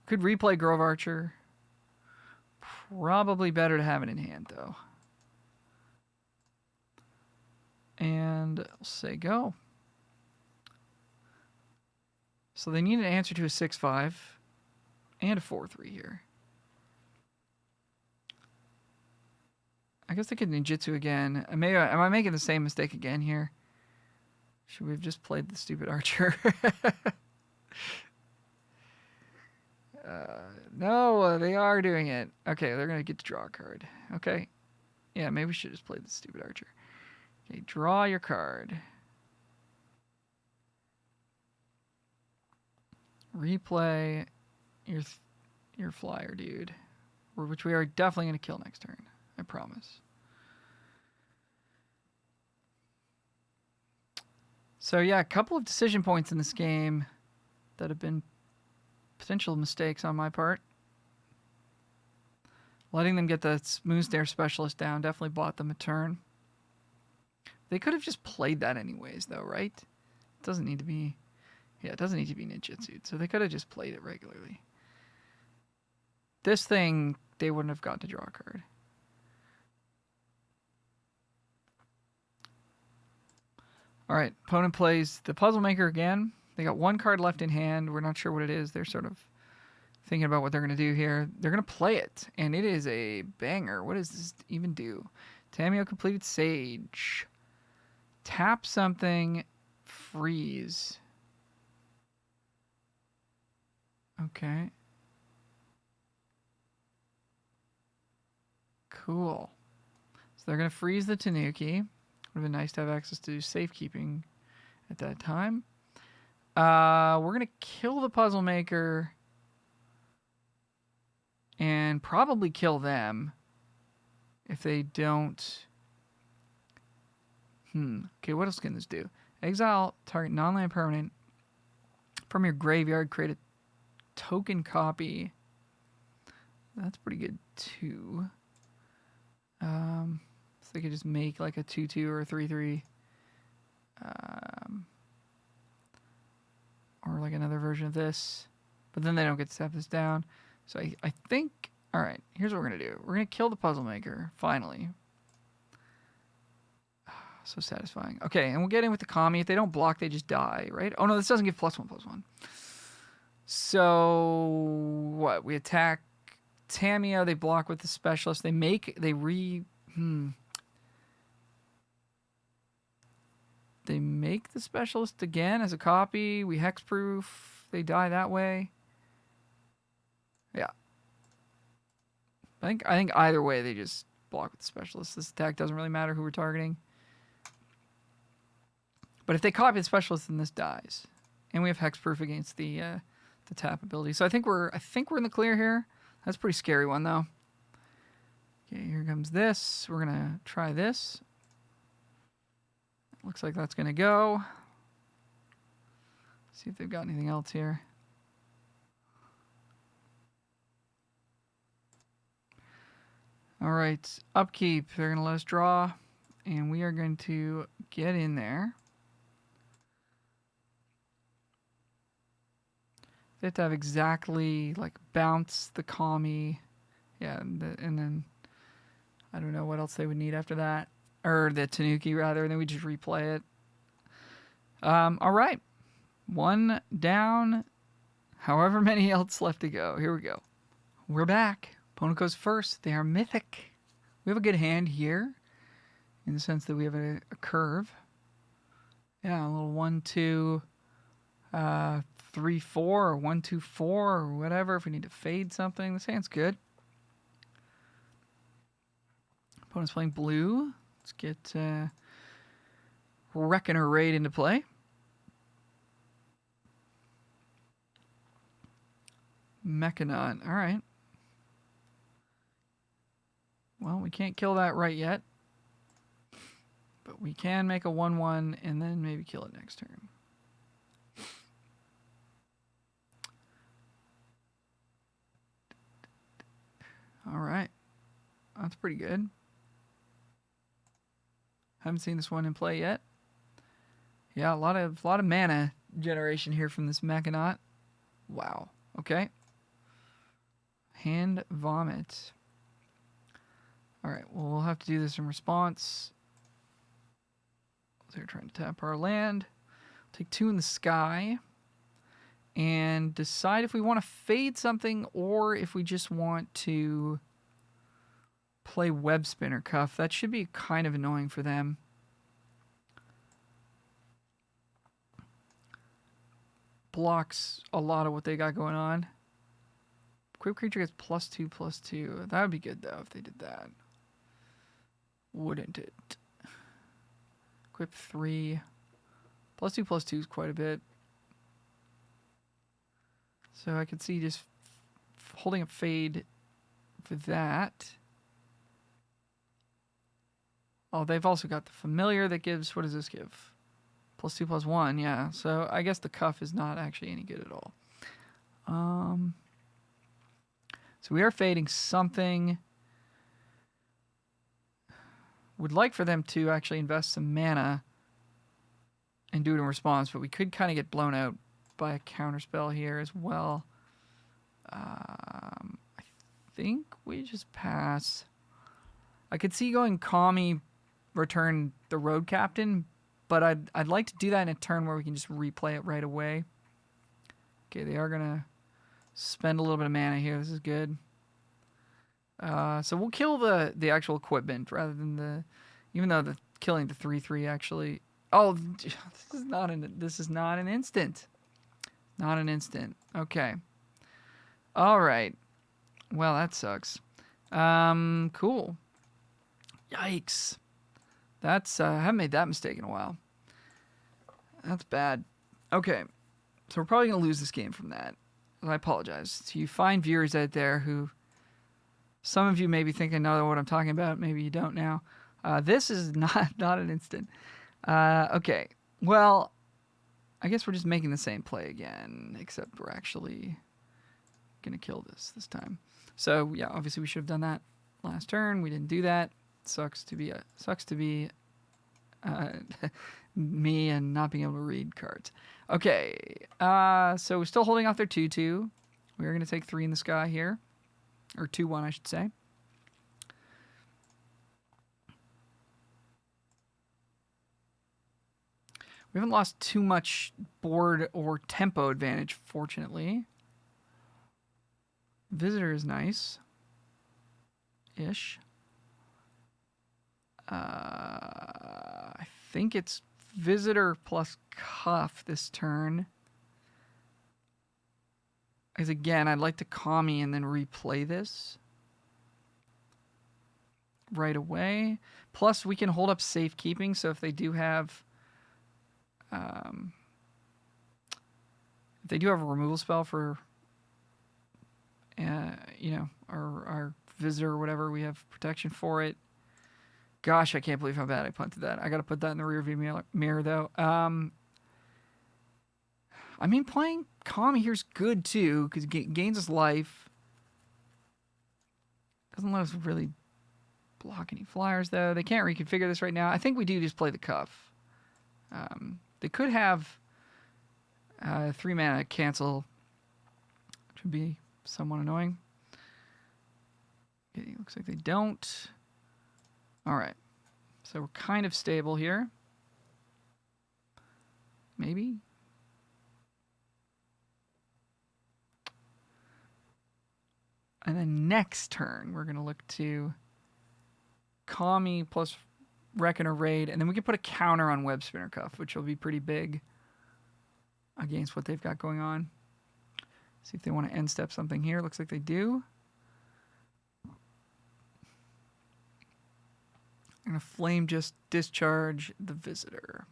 Could replay Grove Archer. Probably better to have it in hand, though. And I'll say go. So they need an answer to a 6/5 and a 4/3 here. I guess they could ninjutsu again. Am I making the same mistake again here? Should we have just played the stupid archer? No, they are doing it. Okay, they're going to get to draw a card. Okay. Yeah, maybe we should just play the stupid archer. Okay, draw your card. Replay your flyer, dude. Which we are definitely going to kill next turn. I promise. So yeah, a couple of decision points in this game that have been potential mistakes on my part. Letting them get the Smooth Stare Specialist down definitely bought them a turn. They could have just played that anyways, though, right? It doesn't need to be... Yeah, it doesn't need to be ninjutsu, so they could have just played it regularly. This thing, they wouldn't have got to draw a card. All right, opponent plays the Puzzle Maker again. They got one card left in hand. We're not sure what it is. They're sort of thinking about what they're going to do here. They're going to play it, and it is a banger. What does this even do? Tamiyo completed Sage. Tap something, freeze. Okay. Cool. So they're going to freeze the Tanuki. Would have been nice to have access to safekeeping at that time. We're going to kill the Puzzle Maker and probably kill them if they don't... Okay, what else can this do? Exile target non-land permanent from your graveyard. Create a token copy. That's pretty good too. So they could just make like a 2/2 or a 3/3. Or like another version of this. But then they don't get to step this down. So I think... Alright, here's what we're going to do. We're going to kill the Puzzle Maker, finally. So satisfying. Okay, and we'll get in with the Kami. If they don't block, they just die, right? Oh, no, this doesn't give +1/+1. So, what? We attack Tamiyo. They block with the Specialist. They make... They make the Specialist again as a copy. We hexproof. They die that way. Yeah. I think either way they just block with the Specialist. This attack doesn't really matter who we're targeting. But if they copy the Specialist, then this dies. And we have hexproof against the tap ability. So I think we're in the clear here. That's a pretty scary one though. Okay, here comes this. We're gonna try this. Looks like that's gonna go. See if they've got anything else here. All right, upkeep. They're gonna let us draw, and we are going to get in there. They have to have exactly like bounce the Kami, yeah, and then I don't know what else they would need after that, or the Tanuki rather, and then we just replay it. All right, one down. However many else left to go. Here we go. We're back. Opponent goes first. They are mythic. We have a good hand here, in the sense that we have a curve. Yeah, a little 1-2. 3-4 or 1-2-4 or whatever if we need to fade something. This hand's good. Opponent's playing blue. Let's get Reckoner Raid into play. Mechanon. All right. Well, we can't kill that right yet. But we can make a 1/1 and then maybe kill it next turn. All right. That's pretty good. Haven't seen this one in play yet. Yeah, a lot of mana generation here from this Mechanaut. Wow. Okay. Hand Vomit. All right. Well, we'll have to do this in response. They're trying to tap our land. Take 2 in the sky. And decide if we want to fade something or if we just want to play Web Spinner Cuff. That should be kind of annoying for them. Blocks a lot of what they got going on. Equip creature gets +2/+2. That would be good though if they did that. Wouldn't it? Equip 3. +2/+2 is quite a bit. So I could see just holding up Fade for that. Oh, they've also got the Familiar that gives, what does this give? +2/+1, yeah. So I guess the Cuff is not actually any good at all. So we are fading something. Would like for them to actually invest some mana and do it in response, but we could kind of get blown out by a counterspell here as well. I think we just pass. I could see going Kami, return the Road Captain, but I'd like to do that in a turn where we can just replay it right away. Okay, they are gonna spend a little bit of mana here. This is good. So we'll kill the actual equipment rather than the, even though the killing the 3/3 actually. Oh, this is not an instant. Not an instant. Okay. All right. Well, that sucks. Cool. Yikes. That's I haven't made that mistake in a while. That's bad. Okay. So we're probably gonna lose this game from that. I apologize to you fine viewers out there who, some of you may be thinking, know what I'm talking about. Maybe you don't now. This is not an instant. Okay. Well, I guess we're just making the same play again, except we're actually gonna kill this time. So yeah, obviously we should have done that last turn. We didn't do that. Sucks to be me and not being able to read cards. Okay, so we're still holding off their 2/2. We're gonna take 3 in the sky here, or 2/1, I should say. We haven't lost too much board or tempo advantage, fortunately. Visitor is nice. Ish. I think it's Visitor plus Cuff this turn. Because again, I'd like to Kami and then replay this right away. Plus, we can hold up safekeeping, so if they do have... if they do have a removal spell for, our visitor or whatever, we have protection for it. Gosh, I can't believe how bad I punted that. I got to put that in the rearview mirror, though. I mean, playing Kami here's good, too, because it gains us life. Doesn't let us really block any flyers, though. They can't reconfigure this right now. I think we do just play the Cuff. They could have 3 mana cancel, which would be somewhat annoying. Okay, looks like they don't. All right, so we're kind of stable here. Maybe. And then next turn, we're going to look to Kami plus Reckoner Raid, and then we can put a counter on Web Spinner Cuff, which will be pretty big against what they've got going on. See if they want to end step something here. Looks like they do. I'm going to Flame just discharge the Visitor.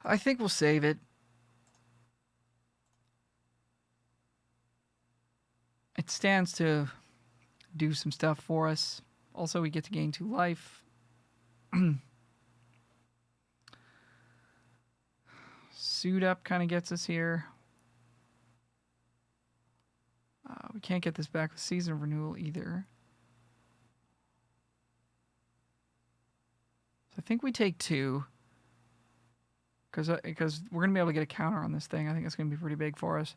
I think we'll save it. It stands to do some stuff for us. Also, we get to gain 2 life. Suit Up kind of gets us here. We can't get this back with season renewal either. So I think we take 2. Because we're going to be able to get a counter on this thing. I think it's going to be pretty big for us.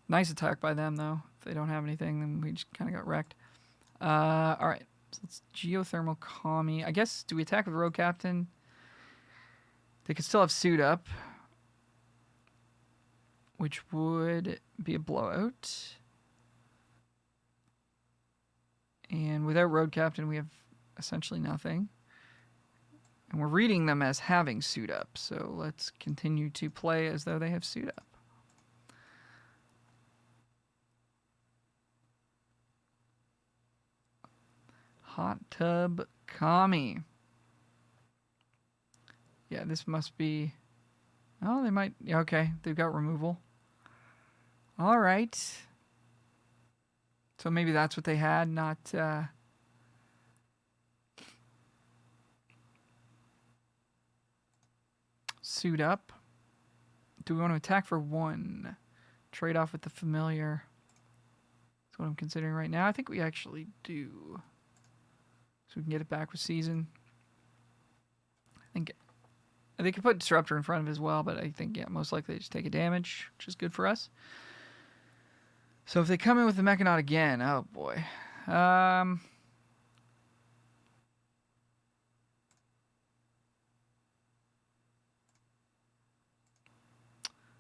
Nice attack by them, though. If they don't have anything, then we just kind of got wrecked. All right. So let's Geothermal Kami. I guess, do we attack with Road Captain? They could still have Suit Up, which would be a blowout. And without Road Captain, we have essentially nothing. And we're reading them as having Suit Up, so let's continue to play as though they have Suit Up. Hot Tub Kami. Yeah, this must be... Oh, they might... Yeah, okay, they've got removal. All right. So maybe that's what they had, not... Suit Up. Do we want to attack for 1? Trade off with the familiar. That's what I'm considering right now. I think we actually do. So we can get it back with season. I think they could put Disruptor in front of it as well, but I think, yeah, most likely they just take a damage, which is good for us. So if they come in with the Mechanaut again, oh boy.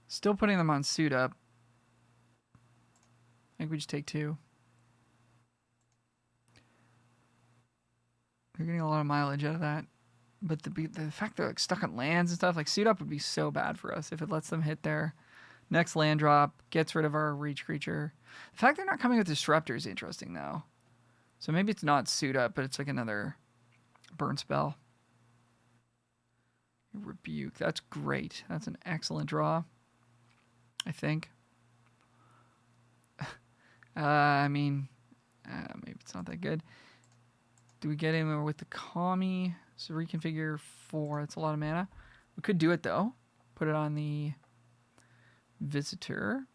Still putting them on Suit Up. I think we just take 2. They're getting a lot of mileage out of that. But the fact they're like stuck on lands and stuff, like Suit Up would be so bad for us if it lets them hit their next land drop, gets rid of our reach creature. The fact they're not coming with Disruptor is interesting, though. So maybe it's not Suit Up, but it's like another burn spell. Rebuke. That's great. That's an excellent draw, I think. I mean, maybe it's not that good. Do we get in with the Kami? So reconfigure 4. That's a lot of mana. We could do it, though. Put it on the Visitor.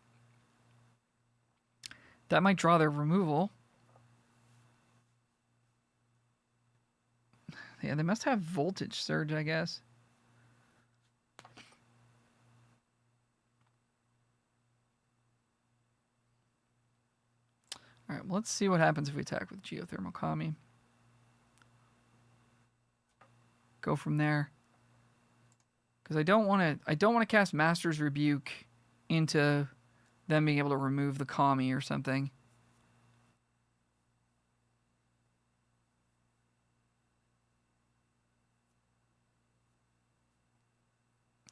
That might draw their removal. Yeah, they must have Voltage Surge, I guess. All right, well, let's see what happens if we attack with Geothermal Kami. Go from there. Because I don't want to cast Master's Rebuke into them being able to remove the Kami or something.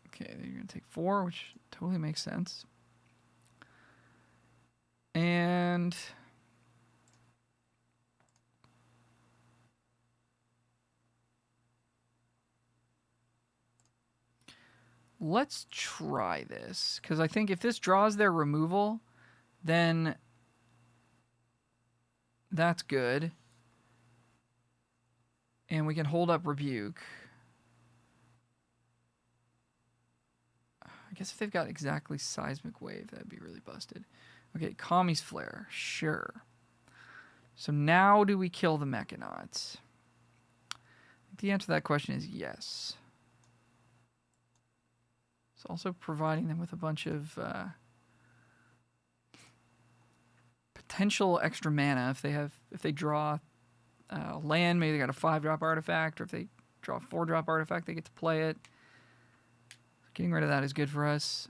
Okay, then you're going to take 4, which totally makes sense. And let's try this, because I think if this draws their removal, then that's good. And we can hold up Rebuke. I guess if they've got exactly Seismic Wave, that'd be really busted. Okay, Kami's Flare, sure. So now do we kill the Mechanauts? The answer to that question is yes. It's also providing them with a bunch of potential extra mana if they draw land. Maybe they got a 5-drop artifact, or if they draw a 4-drop artifact, they get to play it. Getting rid of that is good for us.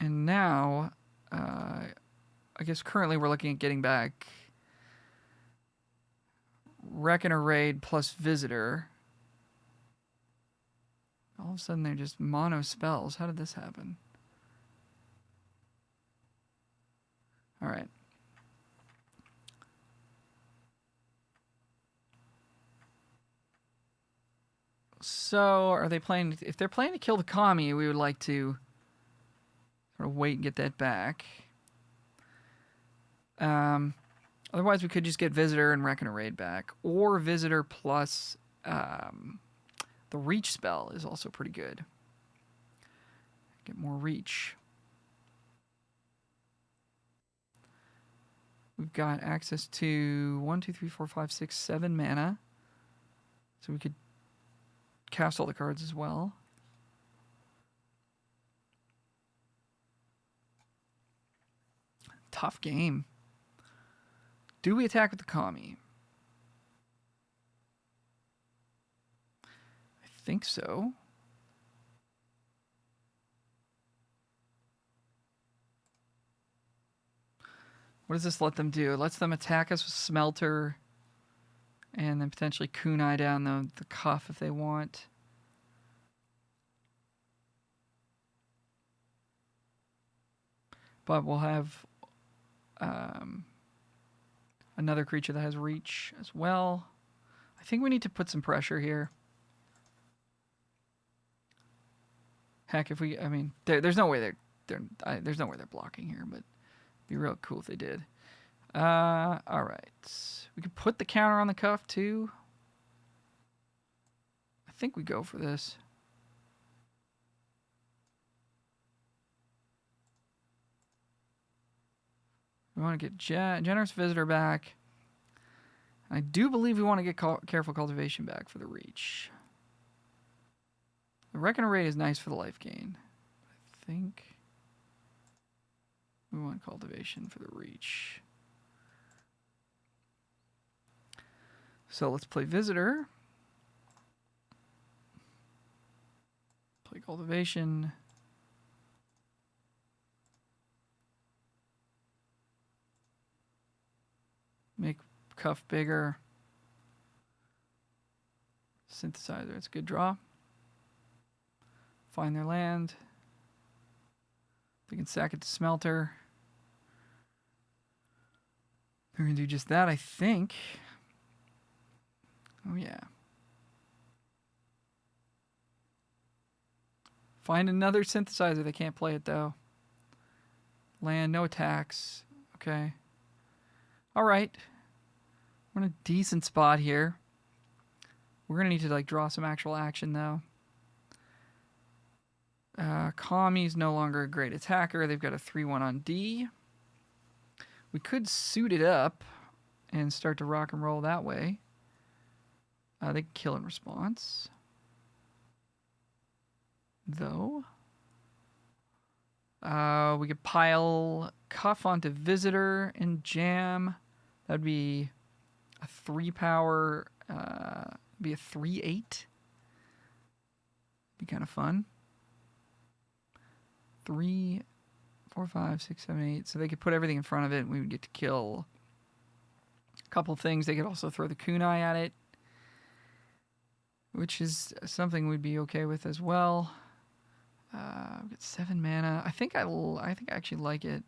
And now, I guess currently we're looking at getting back Reckoner Raid plus Visitor. All of a sudden they're just mono spells. How did this happen? All right. So are they playing? If they're playing to kill the Kami, we would like to sort of wait and get that back. Otherwise, we could just get Visitor and Reckoner Raid back, or Visitor plus the Reach spell is also pretty good. Get more reach. We've got access to 1, 2, 3, 4, 5, 6, 7 mana. So we could cast all the cards as well. Tough game. Do we attack with the Kami? I think so. What does this let them do? It lets them attack us with Smelter and then potentially kunai down the cuff if they want. But we'll have another creature that has reach as well. I think we need to put some pressure here. Heck, if we, I mean, there's no way there's no way they're blocking here, but it'd be real cool if they did. All right, we could put the counter on the cuff too. I think we go for this. We want to get Generous Visitor back. I do believe we want to get Careful Cultivation back for the reach. The Reckon Array is nice for the life gain. I think we want Cultivation for the reach. So let's play Visitor. Play Cultivation. Make cuff bigger. Synthesizer, it's a good draw. Find their land. They can sack it to Smelter. They're going to do just that, I think. Oh, yeah. Find another Synthesizer. They can't play it, though. Land, no attacks. Okay. All right. We're in a decent spot here. We're going to need to like draw some actual action, though. Kami's no longer a great attacker. They've got a 3-1 on D. We could suit it up and start to rock and roll that way. They can kill in response. Though. We could pile Cuff onto Visitor and jam. That'd be a 3-power, be a 3/8. Be kind of fun. 3, 4, 5, 6, 7, 8. So they could put everything in front of it and we would get to kill a couple of things. They could also throw the kunai at it, which is something we'd be okay with as well. We've got 7 mana. I think I actually like it.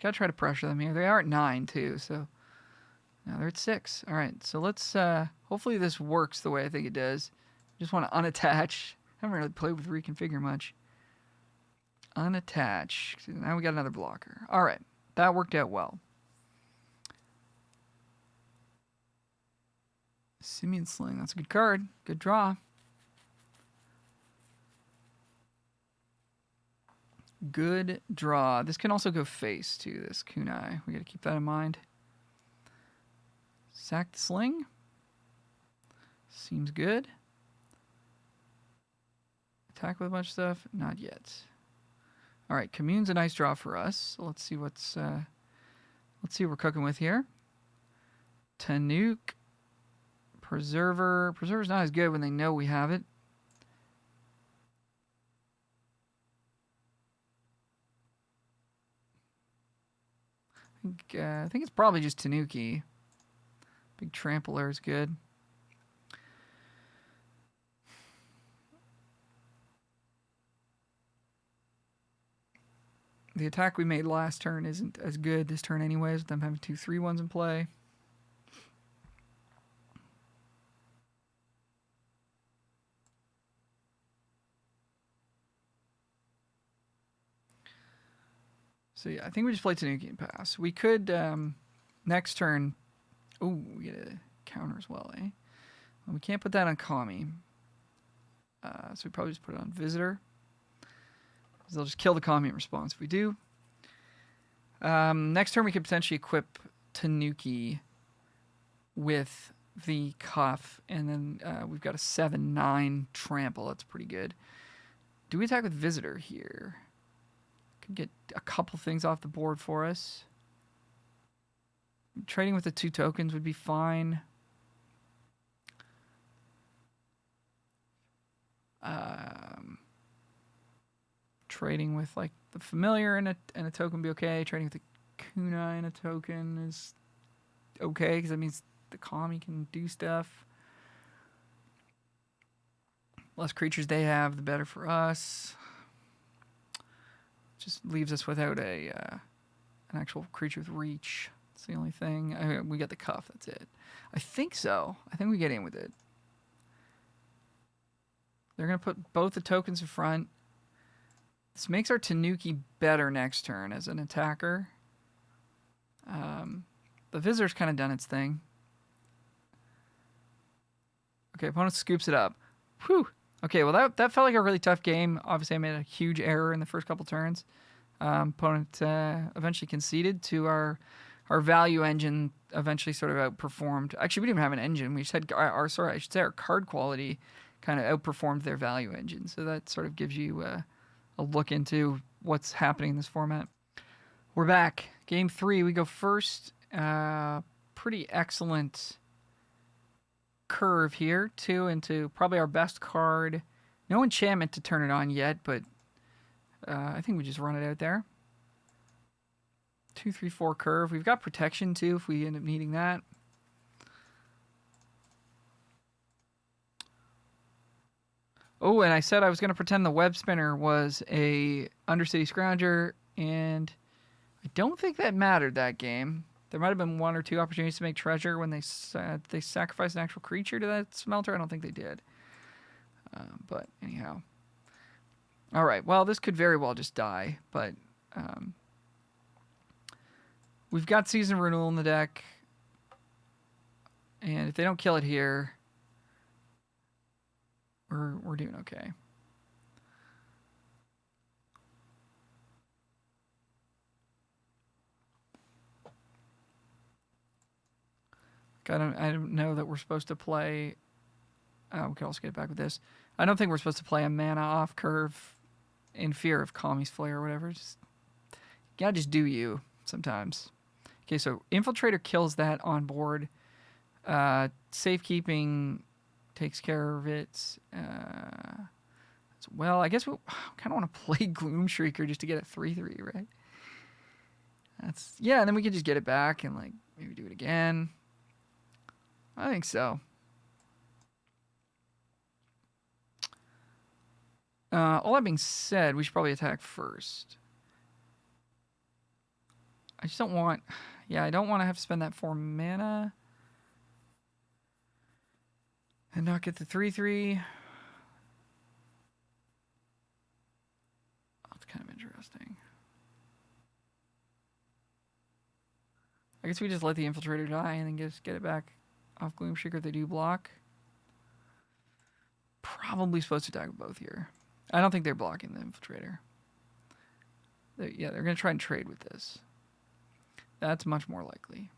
Gotta try to pressure them here. They are at 9 too, so now they're at 6. All right, so let's hopefully this works the way I think it does. Just want to unattach. I haven't really played with reconfigure much. Unattach. Now we got another blocker. All right, that worked out well. Simian Sling, that's a good card. Good draw. Good draw. This can also go face to this kunai. We got to keep that in mind. Sack the Sling. Seems good. Attack with a bunch of stuff. Not yet. All right, Commune's a nice draw for us. So let's see what we're cooking with here. Tanuk. Preserver. Preserver's not as good when they know we have it. I think it's probably just Tanuki. Big Trampler is good. The attack we made last turn isn't as good this turn anyways, with them having 2 3/1s in play. So yeah, I think we just play Tanuki and pass. We could next turn. Oh, we get a counter as well, eh? Well, we can't put that on Kami. So we probably just put it on Visitor. They'll just kill the Kami in response if we do. Next turn we could potentially equip Tanuki with the Cuff, and then we've got a 7/9 trample. That's pretty good. Do we attack with Visitor here? Could get a couple things off the board for us. Trading with the 2 tokens would be fine. Trading with like the Familiar and a token would be okay. Trading with the Kunai and a token is okay because that means the Kami can do stuff. Less creatures they have, the better for us. Just leaves us without an actual creature with reach. That's the only thing. We got the Cuff. That's it. I think so. I think we get in with it. They're going to put both the tokens in front. This makes our Tanuki better next turn as an attacker. The Visitor's kind of done its thing. Okay, opponent scoops it up. Whew. Okay, well, that felt like a really tough game. Obviously, I made a huge error in the first couple turns. Opponent eventually conceded to our value engine. Eventually, sort of outperformed. Actually, we didn't even have an engine. We just had I should say our card quality kind of outperformed their value engine. So that sort of gives you a look into what's happening in this format. We're back. Game 3. We go first. Pretty excellent curve here. 2 into probably our best card. No enchantment to turn it on yet, but I think we just run it out there. 2, 3, 4 curve. We've got protection too if we end up needing that. Oh, and I said I was going to pretend the web spinner was a Undercity Scrounger, and I don't think that mattered that game. There might have been 1 or 2 opportunities to make treasure when they sacrificed an actual creature to that smelter. I don't think they did. But anyhow. All right, well, this could very well just die, but we've got Season Renewal in the deck, and if they don't kill it here, we're doing okay. I don't know that we're supposed to play. We can also get back with this. I don't think we're supposed to play a mana off curve in fear of Kami's Flare or whatever. Just, you gotta just do you sometimes. Okay, so Infiltrator kills that on board. Safekeeping takes care of it. Well, I guess we kind of want to play Gloom Shrieker just to get a 3/3, right? Yeah, and then we can just get it back and like maybe do it again. I think so. All that being said, we should probably attack first. I just don't want... Yeah, I don't want to have to spend that 4 mana. And not get the 3/3. That's kind of interesting. I guess we just let the Infiltrator die and then just get it back off Gloom Shrieker if they do block. Probably supposed to attack with both here. I don't think they're blocking the Infiltrator. They're going to try and trade with this. That's much more likely.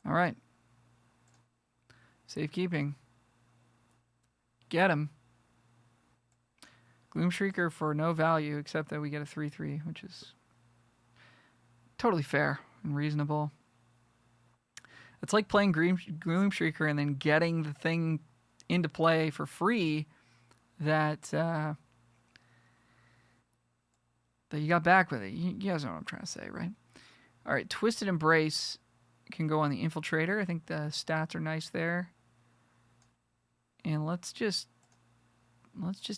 All right. Safekeeping. Get him. Gloom Shrieker for no value except that we get a 3/3, which is totally fair and reasonable. It's like playing Gloom Shrieker and then getting the thing into play for free that you got back with it. You guys know what I'm trying to say, right? All right, Twisted Embrace can go on the Infiltrator. I think the stats are nice there. And let's just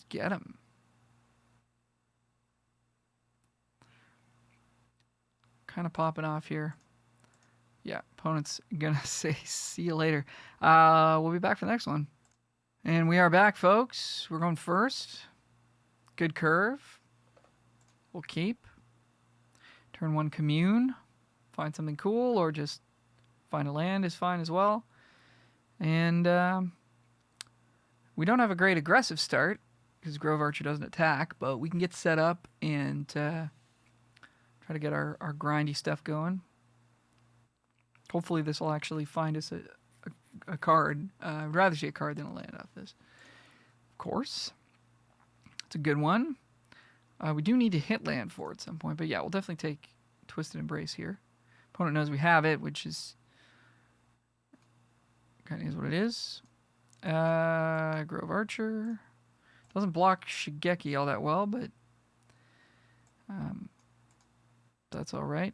get him. Kind of popping off here. Yeah, opponent's gonna say, see you later. We'll be back for the next one. And we are back, folks. We're going first. Good curve. We'll keep. Turn 1 commune. Find something cool, or just find a land is fine as well. And we don't have a great aggressive start because Grove Archer doesn't attack, but we can get set up and try to get our grindy stuff going. Hopefully this will actually find us a card. I'd rather see a card than a land off this. Of course. It's a good one. We do need to hit land for it at some point, but yeah, we'll definitely take Twisted Embrace here. Opponent knows we have it, which is kind of is what it is. Grove Archer. Doesn't block Shigeki all that well, but that's alright.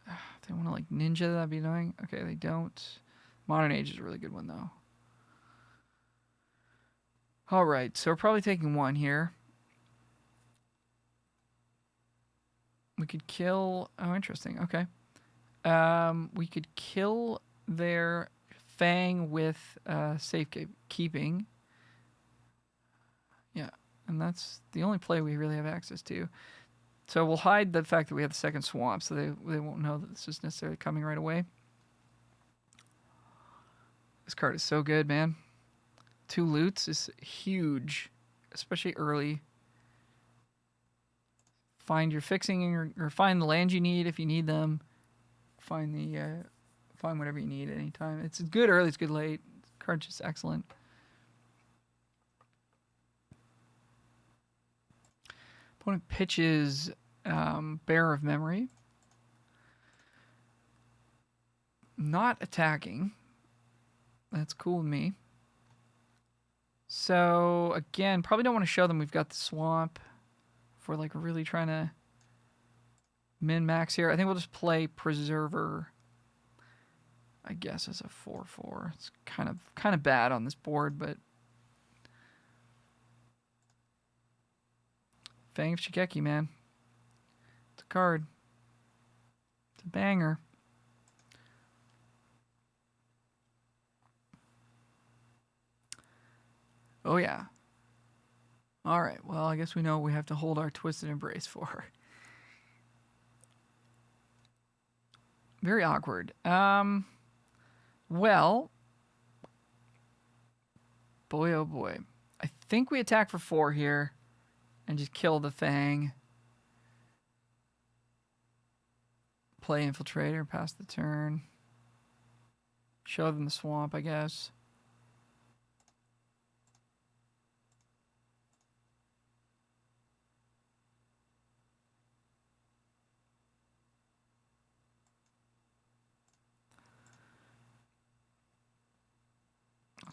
If they want to like ninja, that'd be annoying. Okay, they don't. Modern Age is a really good one, though. Alright, so we're probably taking one here. We could kill... Oh, interesting. Okay. We could kill their Fang with safekeeping. Yeah, and that's the only play we really have access to. So we'll hide the fact that we have the second swamp, so they won't know that this is necessarily coming right away. This card is so good, man. 2 loots is huge, especially early. Find your fixing or find the land you need if you need them. Find whatever you need at any time. It's good early, it's good late. The card's just excellent. Opponent pitches Bearer of Memory. Not attacking. That's cool with me. So, again, probably don't want to show them we've got the swamp if we're like really trying to min-max here. I think we'll just play Preserver, I guess, as a 4/4. It's kind of bad on this board, but Fang of Shigeki, man. It's a card. It's a banger. Oh, yeah. Alright, well, I guess we know we have to hold our Twisted Embrace for. Very awkward. Well, boy, oh boy. I think we attack for 4 here and just kill the Fang. Play Infiltrator, pass the turn. Show them the swamp, I guess.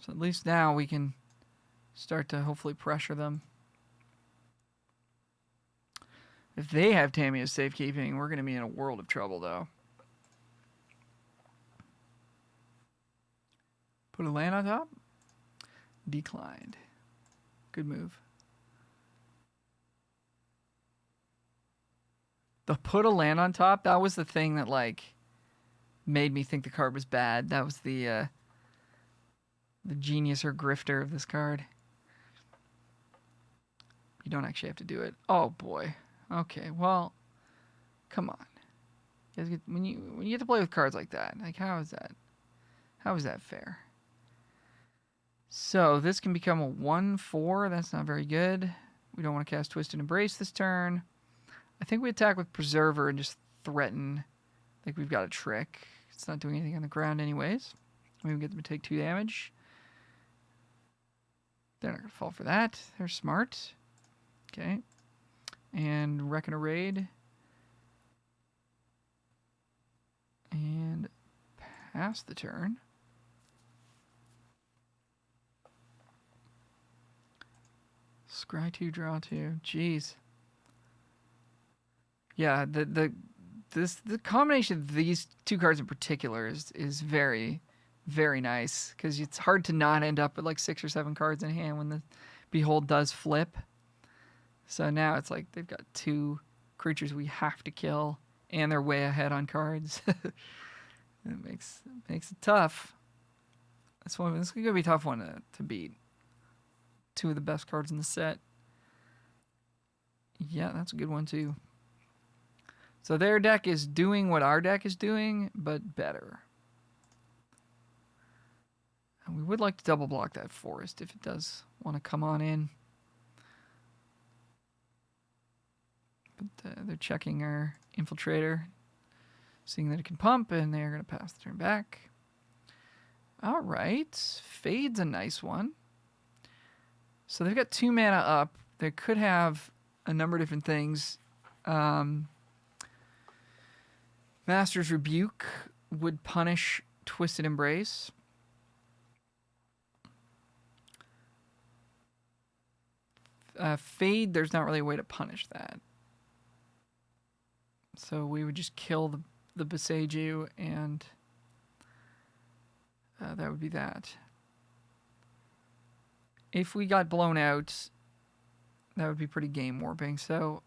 So at least now we can start to hopefully pressure them. If they have Tamiya's safekeeping, we're going to be in a world of trouble, though. Put a land on top. Declined. Good move. The put a land on top, that was the thing that, like, made me think the card was bad. That was the genius or grifter of this card. You don't actually have to do it. Oh, boy. Okay, well, come on. You guys get, when you get to play with cards like that, like, how is that? How is that fair? So this can become a 1/4. That's not very good. We don't want to cast Twisted Embrace this turn. I think we attack with Preserver and just threaten. I think we've got a trick. It's not doing anything on the ground anyways. We get them to take 2 damage. They're not going to fall for that. They're smart. Okay. And Reckon a Raid. And pass the turn. Scry 2, draw 2. Jeez. Yeah, the combination of these 2 cards in particular is very, very nice, because it's hard to not end up with like 6 or 7 cards in hand when the Behold does flip. So now it's like they've got 2 creatures we have to kill, and they're way ahead on cards. It makes it tough. This is gonna be a tough one to beat. Two of the best cards in the set. Yeah, that's a good one too. So their deck is doing what our deck is doing, but better. And we would like to double block that forest if it does want to come on in. But they're checking our infiltrator, seeing that it can pump, and they're going to pass the turn back. All right. Fade's a nice one. So they've got 2 mana up. They could have a number of different things. Master's Rebuke would punish Twisted Embrace. Fade, there's not really a way to punish that. So we would just kill the Boseiju, and that would be that. If we got blown out, that would be pretty game warping. So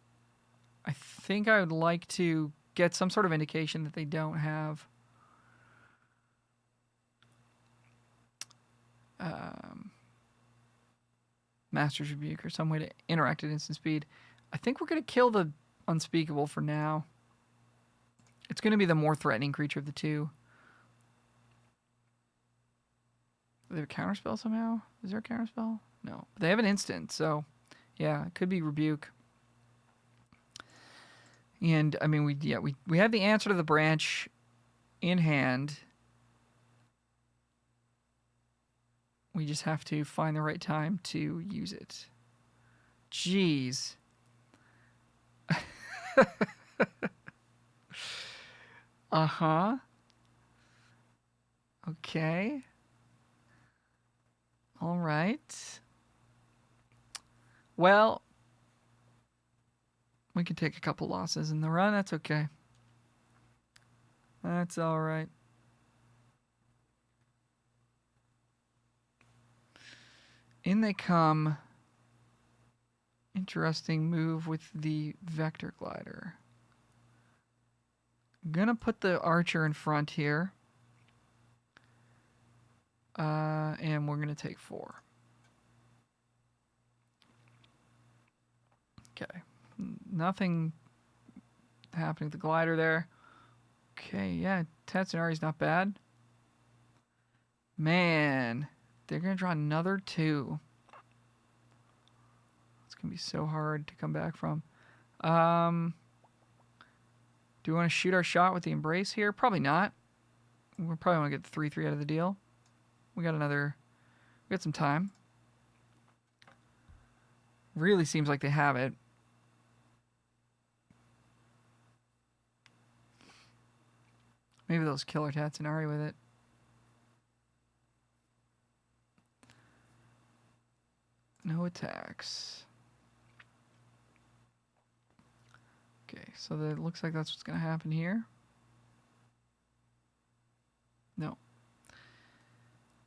I think I would like to get some sort of indication that they don't have Master's Rebuke or some way to interact at instant speed. I think we're going to kill the Unspeakable for now. It's going to be the more threatening creature of the two. Do they have a counterspell somehow? Is there a counterspell? No. But they have an instant, so yeah, it could be Rebuke. And I mean, we have the answer to the branch in hand. We just have to find the right time to use it. Jeez. Uh-huh. Okay. All right. Well, we could take a couple losses in the run. That's okay. That's all right. In they come. Interesting move with the Vector Glider. Gonna put the Archer in front here. And we're gonna take 4. Okay. Nothing happening with the glider there. Okay, yeah, Tatsunari's not bad. Man, they're going to draw another 2. It's going to be so hard to come back from. Do we want to shoot our shot with the Embrace here? Probably not. We probably want to get the 3/3 out of the deal. We got some time. Really seems like they have it. Maybe they'll just kill our Tatsunari with it. No attacks. Okay, so that looks like that's what's going to happen here. No.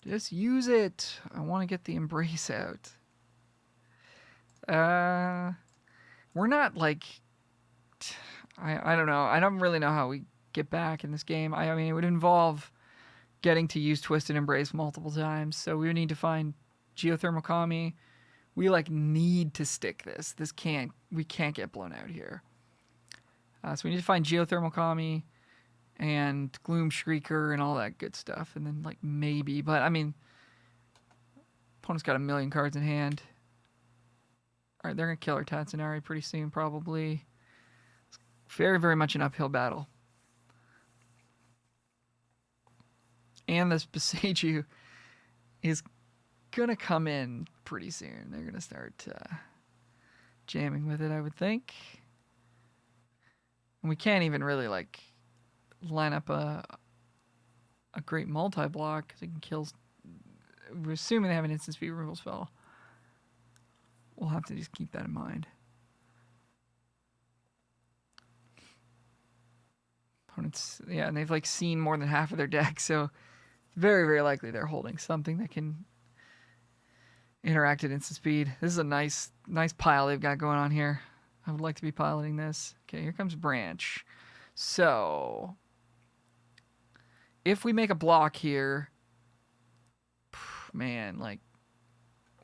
Just use it. I want to get the Embrace out. We're not like... I don't know. I don't really know how we get back in this game. I mean, it would involve getting to use Twisted Embrace multiple times. So we would need to find Geothermal Kami. We need to stick this. We can't get blown out here. So we need to find Geothermal Kami and Gloom Shrieker and all that good stuff. And then maybe, but I mean, opponent's got a million cards in hand. All right, they're going to kill our Tatsunari pretty soon, probably. It's very, very much an uphill battle. And this Boseiju is going to come in pretty soon. They're going to start jamming with it, I would think. And we can't even really, line up a great multi-block because it can kill... We're assuming they have an instant speed removal spell. We'll have to just keep that in mind. Opponents, yeah, and they've seen more than half of their deck, so very, very likely they're holding something that can interact at instant speed. This is a nice pile they've got going on here. I would like to be piloting this. Okay, here comes Branch. So if we make a block here, man, like,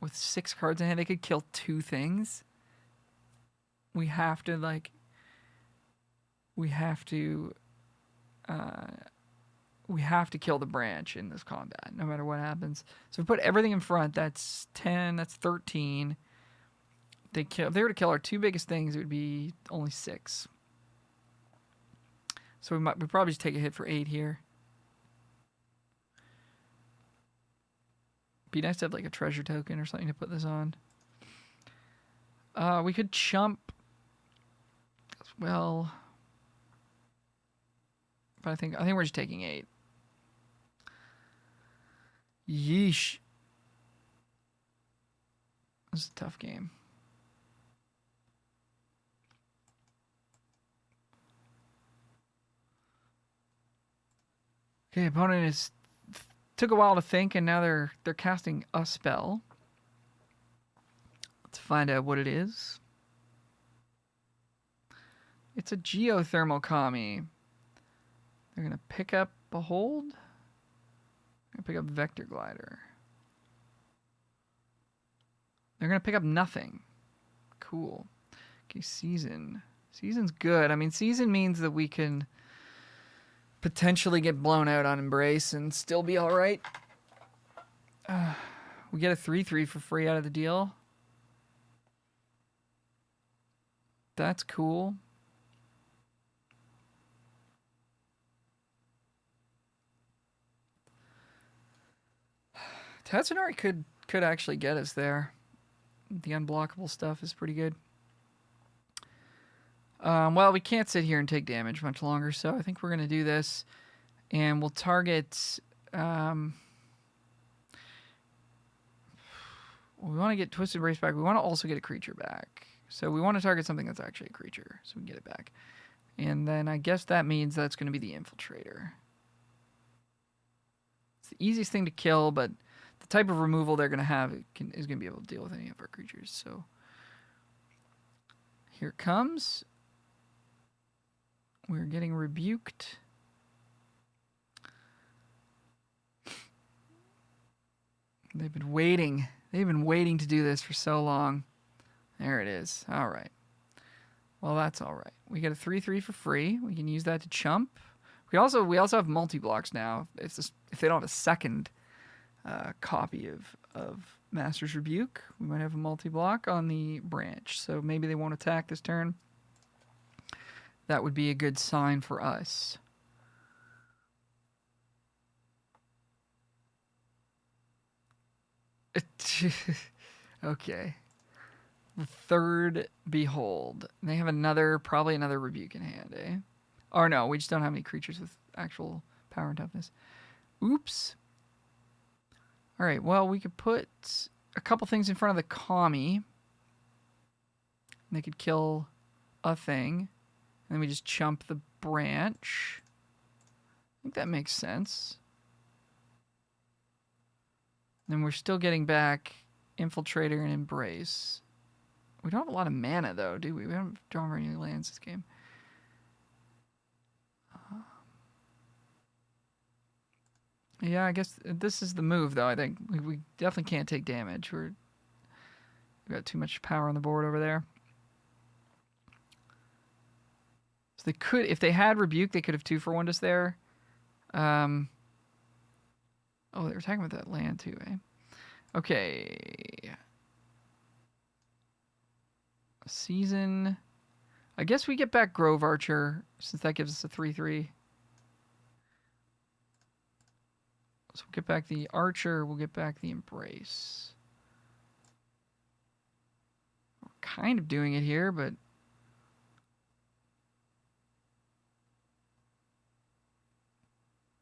with 6 cards in hand, they could kill 2 things. We have to, like, we have to kill the branch in this combat, no matter what happens. So we put everything in front. That's 10. That's 13. If they were to kill our 2 biggest things, it would be only 6. So we probably just take a hit for 8 here. Be nice to have like a treasure token or something to put this on. We could chump as well. But I think we're just taking 8. Yeesh. This is a tough game. Okay, opponent took a while to think, and now they're casting a spell. Let's find out what it is. It's a geothermal Kami. They're gonna pick up Behold. They're gonna pick up Vector Glider. They're gonna pick up nothing. Cool. Okay, Season. Season's good. I mean, Season means that we can potentially get blown out on Embrace and still be all right. We get a 3/3 for free out of the deal. That's cool. Tatsunari could actually get us there. The unblockable stuff is pretty good. Well, we can't sit here and take damage much longer, so I think we're going to do this. And we'll target... we want to get Twisted Embrace back. We want to also get a creature back. So we want to target something that's actually a creature, so we can get it back. And then I guess that means that's going to be the Infiltrator. It's the easiest thing to kill, but the type of removal they're going to have is going to be able to deal with any of our creatures. So here it comes. We're getting rebuked. They've been waiting. They've been waiting to do this for so long. There it is. All right. Well, that's all right. We get a 3/3 for free. We can use that to chump. We also have multi-blocks now. If they don't have a second copy of Master's Rebuke, we might have a multi-block on the branch. So maybe they won't attack this turn. That would be a good sign for us. Okay. The third Behold. They have probably another Rebuke in hand, eh? Or no, we just don't have any creatures with actual power and toughness. Oops. All right, well, we could put a couple things in front of the Kami. They could kill a thing. And then we just chump the branch. I think that makes sense. Then we're still getting back Infiltrator and Embrace. We don't have a lot of mana, though, do we? We haven't drawn very many lands this game. Yeah, I guess this is the move, though. I think we definitely can't take damage. We've got too much power on the board over there. So they could, if they had Rebuke, they could have 2-for-1 us there. Oh, they were attacking with that land too, eh? Okay. Season. I guess we get back Grove Archer, since that gives us a 3/3. So we'll get back the Archer, we'll get back the Embrace. We're kind of doing it here, but...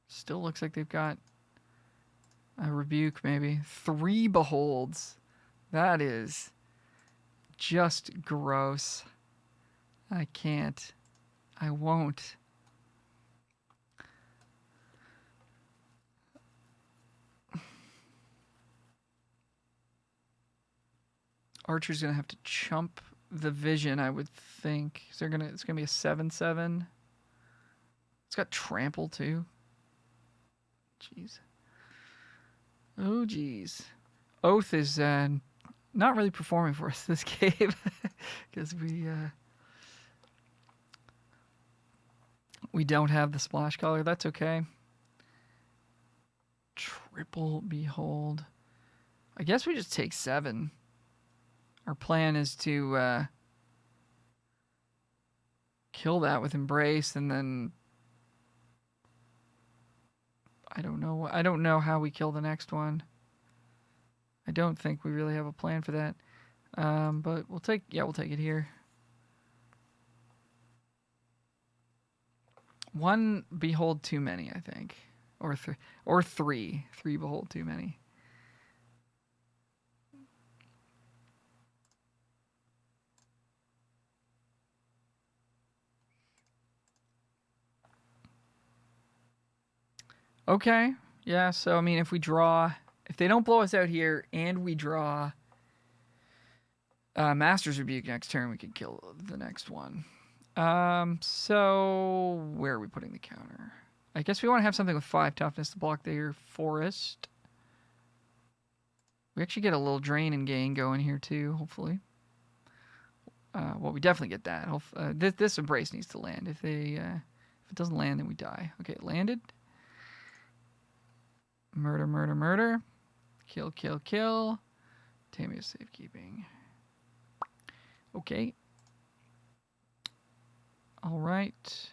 Still looks like they've got a Rebuke, maybe. 3 Beholds. That is just gross. I can't. I won't. Archer's gonna have to chump the Vision, I would think. It's gonna be a 7/7. It's got Trample too. Jeez. Oh, jeez. Oath is not really performing for us this game because we don't have the splash color. That's okay. Triple Behold. I guess we just take 7. Our plan is to kill that with Embrace, and then I don't know how we kill the next one. I don't think we really have a plan for that. But we'll take it here. 1 Behold too many, I think. Or 3. 3 Behold too many. Okay. Yeah, so I mean if they don't blow us out here and we draw Master's Rebuke next turn, we can kill the next one. So where are we putting the counter? I guess we want to have something with 5 toughness to block their forest. We actually get a little drain and gain going here too, hopefully. Well, we definitely get that. This Embrace needs to land. If it doesn't land, then we die. Okay, it landed. Murder, murder, murder. Kill, kill, kill. Tamia safekeeping. Okay. All right.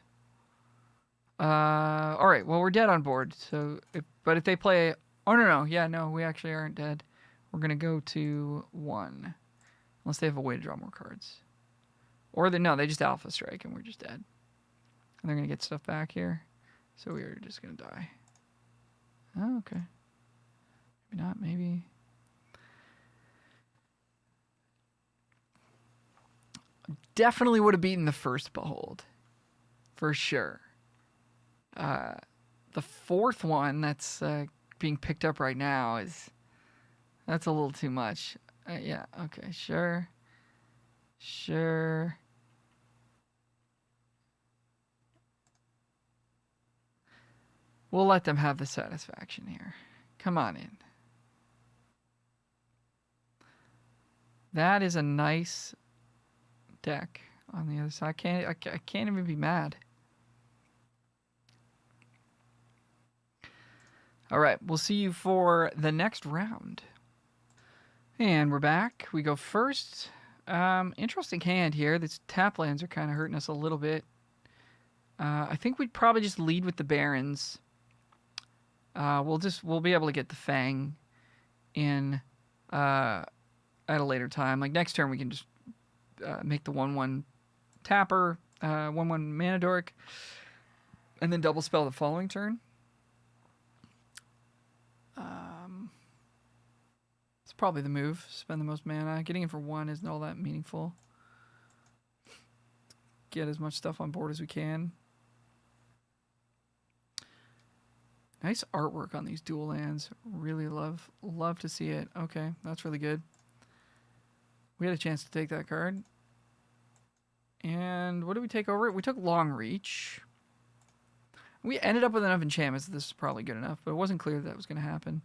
All right. Well, we're dead on board. So, but if they play, oh no, yeah, no, we actually aren't dead. We're gonna go to 1, unless they have a way to draw more cards, or they just Alpha Strike and we're just dead. And they're gonna get stuff back here, so we are just gonna die. Oh, okay. Maybe not. Maybe. Definitely would have beaten the first Behold. For sure. The 4th one that's being picked up right now that's a little too much. Yeah, okay, sure. Sure. We'll let them have the satisfaction here. Come on in. That is a nice deck on the other side. I can't even be mad. All right, we'll see you for the next round. And we're back. We go first. Interesting hand here. These tap lands are kind of hurting us a little bit. I think we'd probably just lead with the Barons. We'll be able to get the Fang in at a later time. Like next turn, we can just make the 1/1 tapper, 1/1 mana dork, and then double spell the following turn. It's probably the move. Spend the most mana. Getting in for 1 isn't all that meaningful. Get as much stuff on board as we can. Nice artwork on these dual lands. Really love to see it. Okay, that's really good. We had a chance to take that card. And what did we take over it? We took Long Reach. We ended up with enough enchantments that this is probably good enough, but it wasn't clear that was going to happen.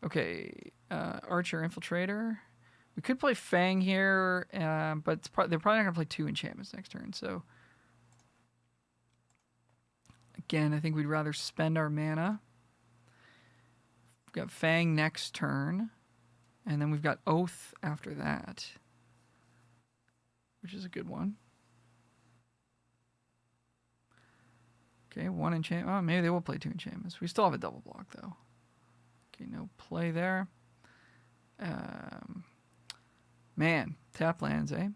Okay, Archer Infiltrator. We could play Fang here, but they're probably not going to play 2 enchantments next turn. So, again, I think we'd rather spend our mana. We've got Fang next turn, and then we've got Oath after that, which is a good one. Okay, 1 enchantment. Oh, maybe they will play 2 enchantments. We still have a double block, though. Okay, no play there. Man, tap lands, eh?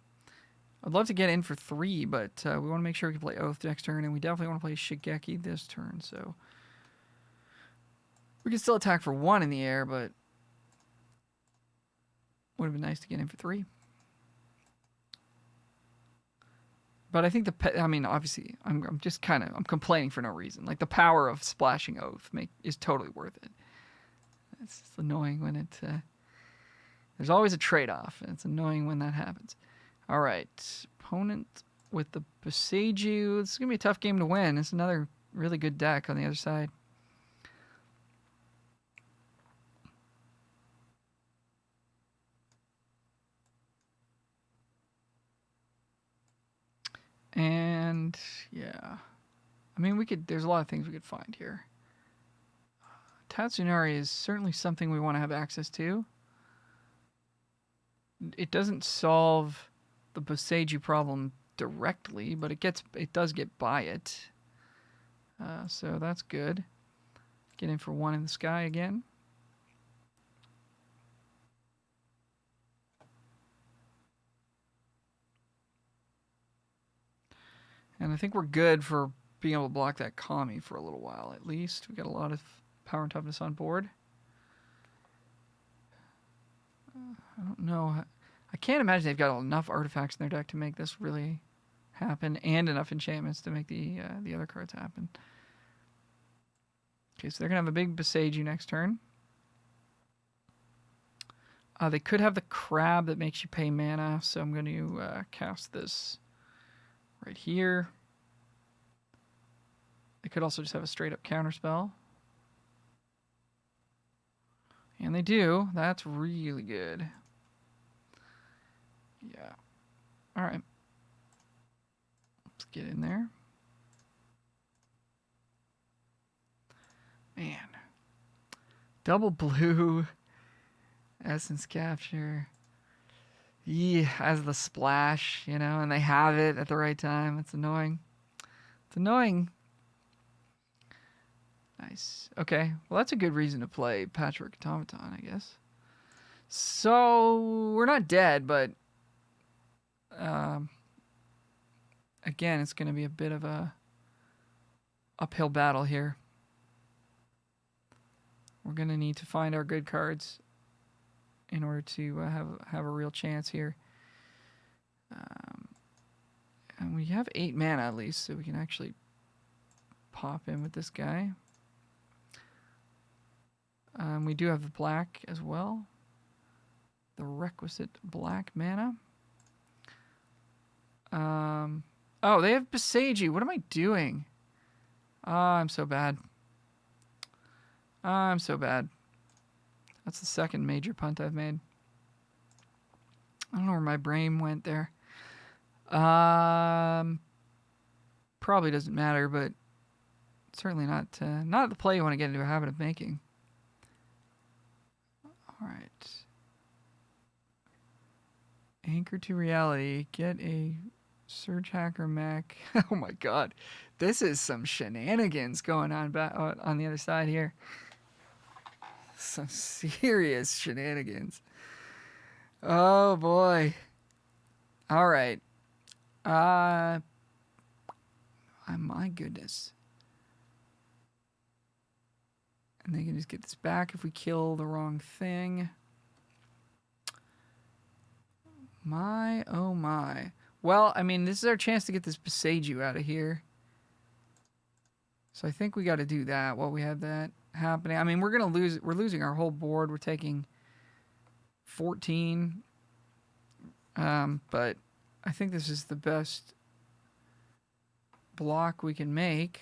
I'd love to get in for 3, but we want to make sure we can play Oath next turn, and we definitely want to play Shigeki this turn, so... We can still attack for 1 in the air, but... Would have been nice to get in for 3. But I think obviously, I'm just I'm complaining for no reason. Like, the power of splashing Oath is totally worth it. It's just annoying when there's always a trade-off, and it's annoying when that happens. All right, opponent with the Boseiju. It's going to be a tough game to win. It's another really good deck on the other side. And yeah, I mean, there's a lot of things we could find here. Tatsunari is certainly something we want to have access to. It doesn't solve the Boseiju problem directly, but it does get by it. So that's good. Get in for one in the sky again. And I think we're good for being able to block that Kami for a little while at least. We got a lot of power and toughness on board. I don't know. I can't imagine they've got enough artifacts in their deck to make this really happen, and enough enchantments to make the other cards happen. Okay, so they're gonna have a big Boseiju next turn. They could have the crab that makes you pay mana, so I'm going to cast this right here. They could also just have a straight up counterspell. And they do. That's really good. Yeah. Alright. Let's get in there. Man. Double blue. Essence capture. Yeah, as the splash, you know, and they have it at the right time. It's annoying. It's annoying. Nice. Okay. Well, that's a good reason to play Patchwork Automaton, I guess. So, we're not dead, but again, it's going to be a bit of a uphill battle here. We're going to need to find our good cards in order to have a real chance here. And we have 8 mana at least, so we can actually pop in with this guy. We do have the black as well. The requisite black mana. Oh, they have Boseiju. What am I doing? I'm so bad. I'm so bad. That's the second major punt I've made. I don't know where my brain went there. Probably doesn't matter, but certainly not the play you want to get into a habit of making. All right. Anchor to reality. Get a Surge Hacker mech. Oh my god. This is some shenanigans going on on the other side here. Some serious shenanigans. Oh boy. All right. My goodness. And they can just get this back if we kill the wrong thing. My, oh my. Well, I mean, this is our chance to get this Boseiju out of here. So I think we got to do that while we have that happening. I mean, we're losing our whole board. We're taking 14. But I think this is the best block we can make.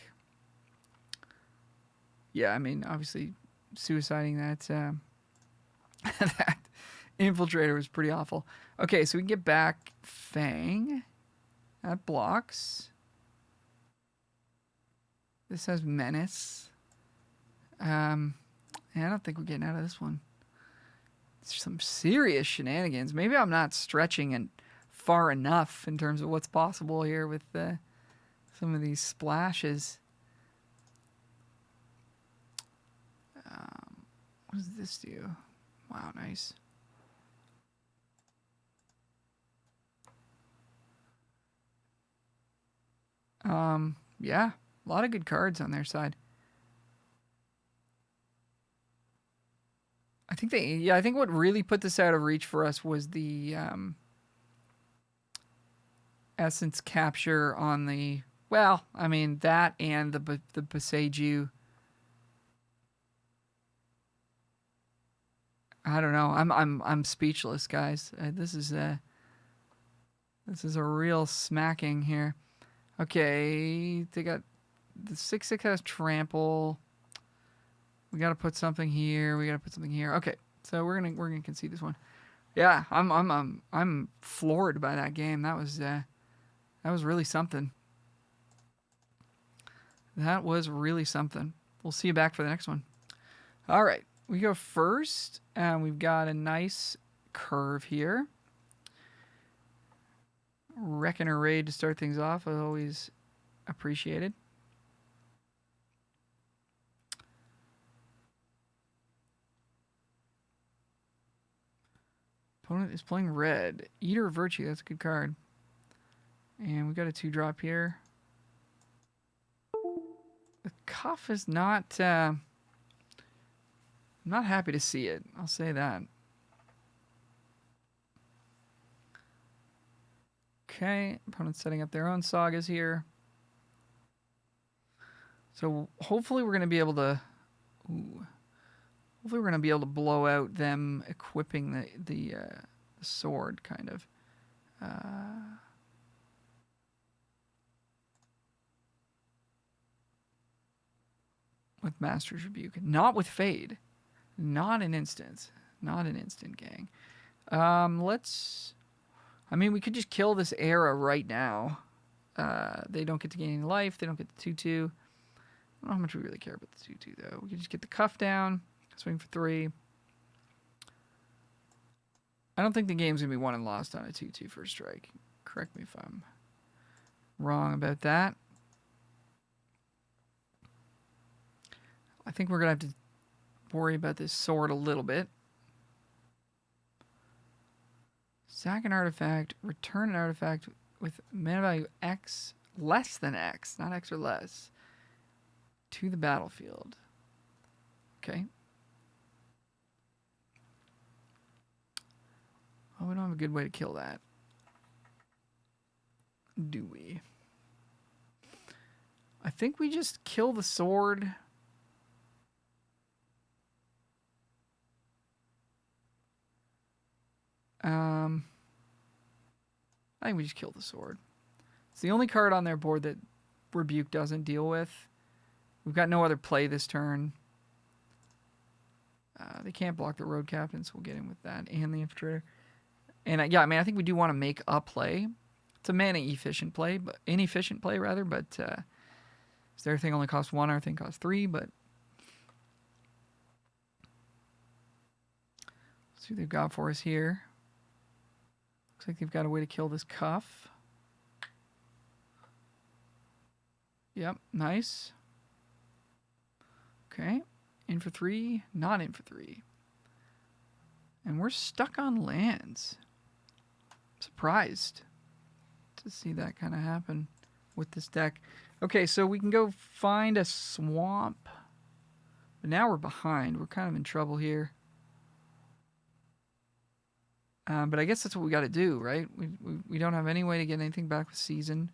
Yeah, I mean, obviously, suiciding that that infiltrator was pretty awful. Okay, so we can get back Fang. That blocks. This has Menace. Yeah, I don't think we're getting out of this one. It's some serious shenanigans. Maybe I'm not stretching it far enough in terms of what's possible here with some of these splashes. What does this do? Wow, nice. Yeah, a lot of good cards on their side. I think what really put this out of reach for us was the essence capture on the, well, I mean that and the Boseiju. I don't know. I'm speechless, guys. This is a real smacking here. Okay, they got the 6/6 has trample. We got to put something here. We got to put something here. Okay, so we're gonna concede this one. Yeah, I'm floored by that game. That was That was really something. That was really something. We'll see you back for the next one. All right. We go first, and we've got a nice curve here. Reckoner Raid to start things off. Always appreciated. Opponent is playing red. Eater of Virtue. That's a good card. And we got a 2-drop here. The cuff is not... I'm not happy to see it. I'll say that. Okay. Opponent's setting up their own sagas here. So hopefully we're going to be able to... Ooh. Hopefully we're going to be able to blow out them equipping the sword, kind of. With Master's Rebuke. Not with Fade. Not an instant. Not an instant, gang. Let's... I mean, we could just kill this era right now. They don't get to gain any life. They don't get the 2-2. I don't know how much we really care about the 2-2, though. We can just get the cuff down. Swing for 3. I don't think the game's going to be won and lost on a 2-2 first strike. Correct me if I'm wrong about that. I think we're going to have to worry about this sword a little bit. Sack an artifact, return an artifact with mana value X, less than X, not X or less, to the battlefield. Okay. Oh, we don't have a good way to kill that. Do we? I think we just kill the sword. I think we just kill the sword. It's the only card on their board that Rebuke doesn't deal with. We've got no other play this turn. They can't block the Road Captain, so we'll get in with that and the Infiltrator. And yeah, I mean, I think we do want to make a play. It's a mana efficient play, but inefficient play rather. But their thing only costs 1, our thing costs 3. But let's see what they've got for us here. Looks like they've got a way to kill this cuff. Yep, nice. Okay, in for 3, not in for 3. And we're stuck on lands. Surprised to see that kind of happen with this deck. Okay, so we can go find a swamp. But now we're behind. We're kind of in trouble here. But I guess that's what we got to do, right? We don't have any way to get anything back with Season.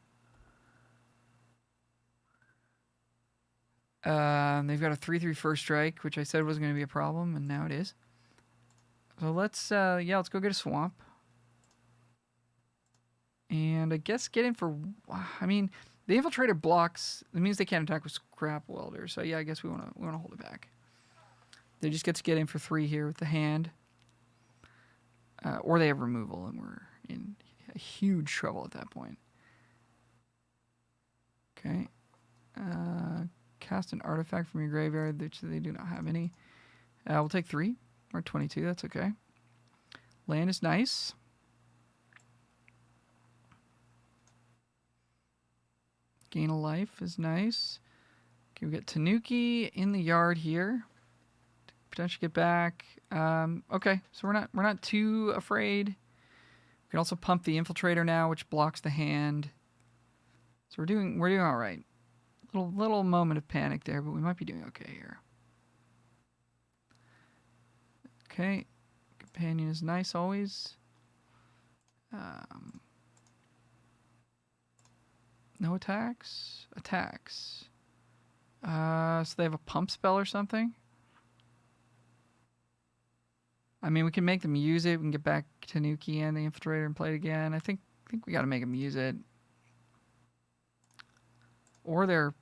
They've got a 3/3 first strike, which I said was going to be a problem, and now it is. So let's let's go get a swamp. And I guess get in for... I mean, the Infiltrator blocks... That means they can't attack with Scrap Welder. So yeah, I guess we want to hold it back. They just get to get in for 3 here with the hand. Or they have removal, and we're in huge trouble at that point. Okay. Cast an artifact from your graveyard, which they do not have any. We'll take 3. We're at 22, that's okay. Land is nice. Gain a life is nice. Okay, we got Tanuki in the yard here. Potentially get back. Okay, so we're not too afraid. We can also pump the Infiltrator now, which blocks the hand. So we're doing all right. Little moment of panic there, but we might be doing okay here. Okay, Companion is nice always. No attacks. Attacks. So they have a pump spell or something. I mean, we can make them use it. We can get back Tanuki and the Infiltrator and play it again. I think we got to make them use it. Or they're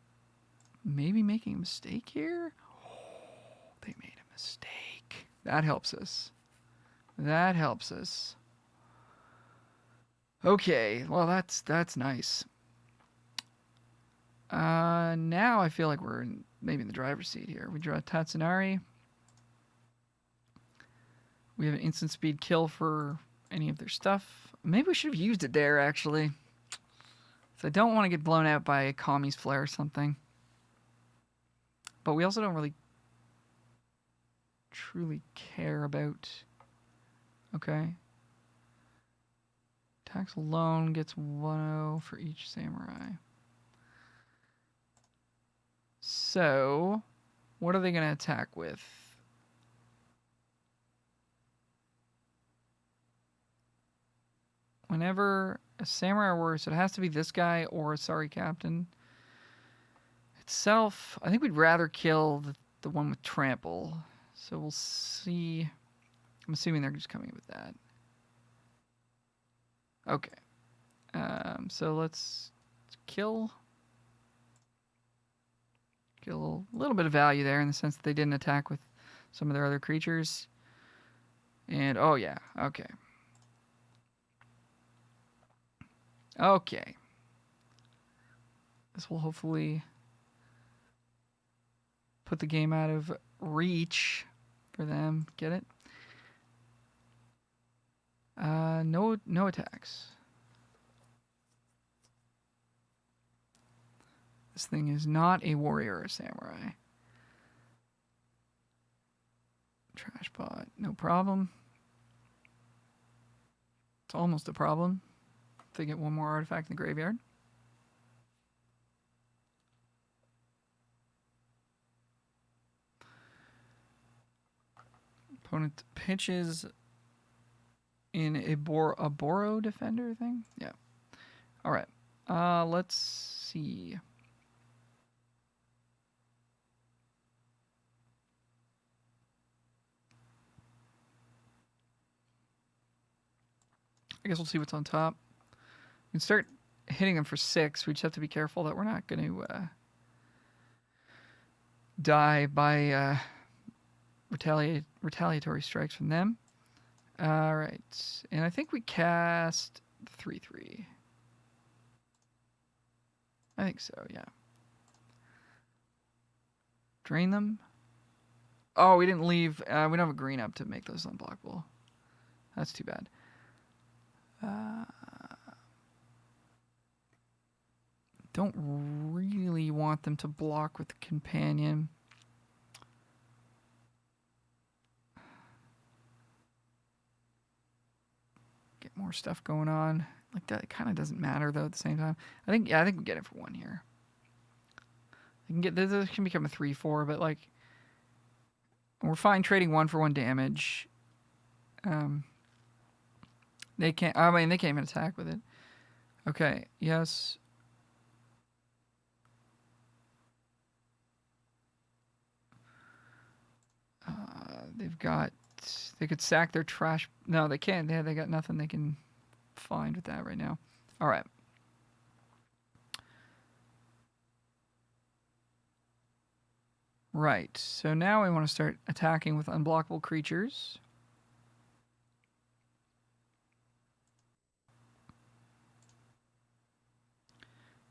maybe making a mistake here. Oh, they made a mistake. That helps us. That helps us. Okay, well that's nice. Now I feel like we're maybe in the driver's seat here. We draw Tatsunari. We have an instant speed kill for any of their stuff. Maybe we should have used it there, actually. So I don't want to get blown out by a Kami's Flare or something. But we also don't really truly care about... Okay. Tax alone gets 1-0 for each samurai. So, what are they going to attack with? Whenever a samurai warrior, so it has to be this guy or a sorry captain. Itself, I think we'd rather kill the one with trample. So we'll see. I'm assuming they're just coming with that. Okay. So let's kill a little bit of value there in the sense that they didn't attack with some of their other creatures. And oh yeah, okay. Okay. This will hopefully put the game out of reach for them. Get it? No attacks. This thing is not a warrior or a samurai. Trash pot, no problem. It's almost a problem if they get one more artifact in the graveyard. Opponent pitches in a Boro defender thing? Yeah. All right. Let's see. I guess we'll see what's on top. We can start hitting them for 6. We just have to be careful that we're not going to die by retaliatory strikes from them. All right. And I think we cast 3/3. I think so, yeah. Drain them. Oh, we didn't leave. We don't have a green up to make those unblockable. That's too bad. Don't really want them to block with the companion. Get more stuff going on. Like that, it kind of doesn't matter though at the same time. I think we get it for 1 here. I can get this can become a 3/4, but like we're fine trading 1 for 1 damage. They can't. I mean, they can't even attack with it. Okay. Yes. They've got. They could sack their trash. No, they can't. They got nothing they can find with that right now. All right. Right. So now we want to start attacking with unblockable creatures.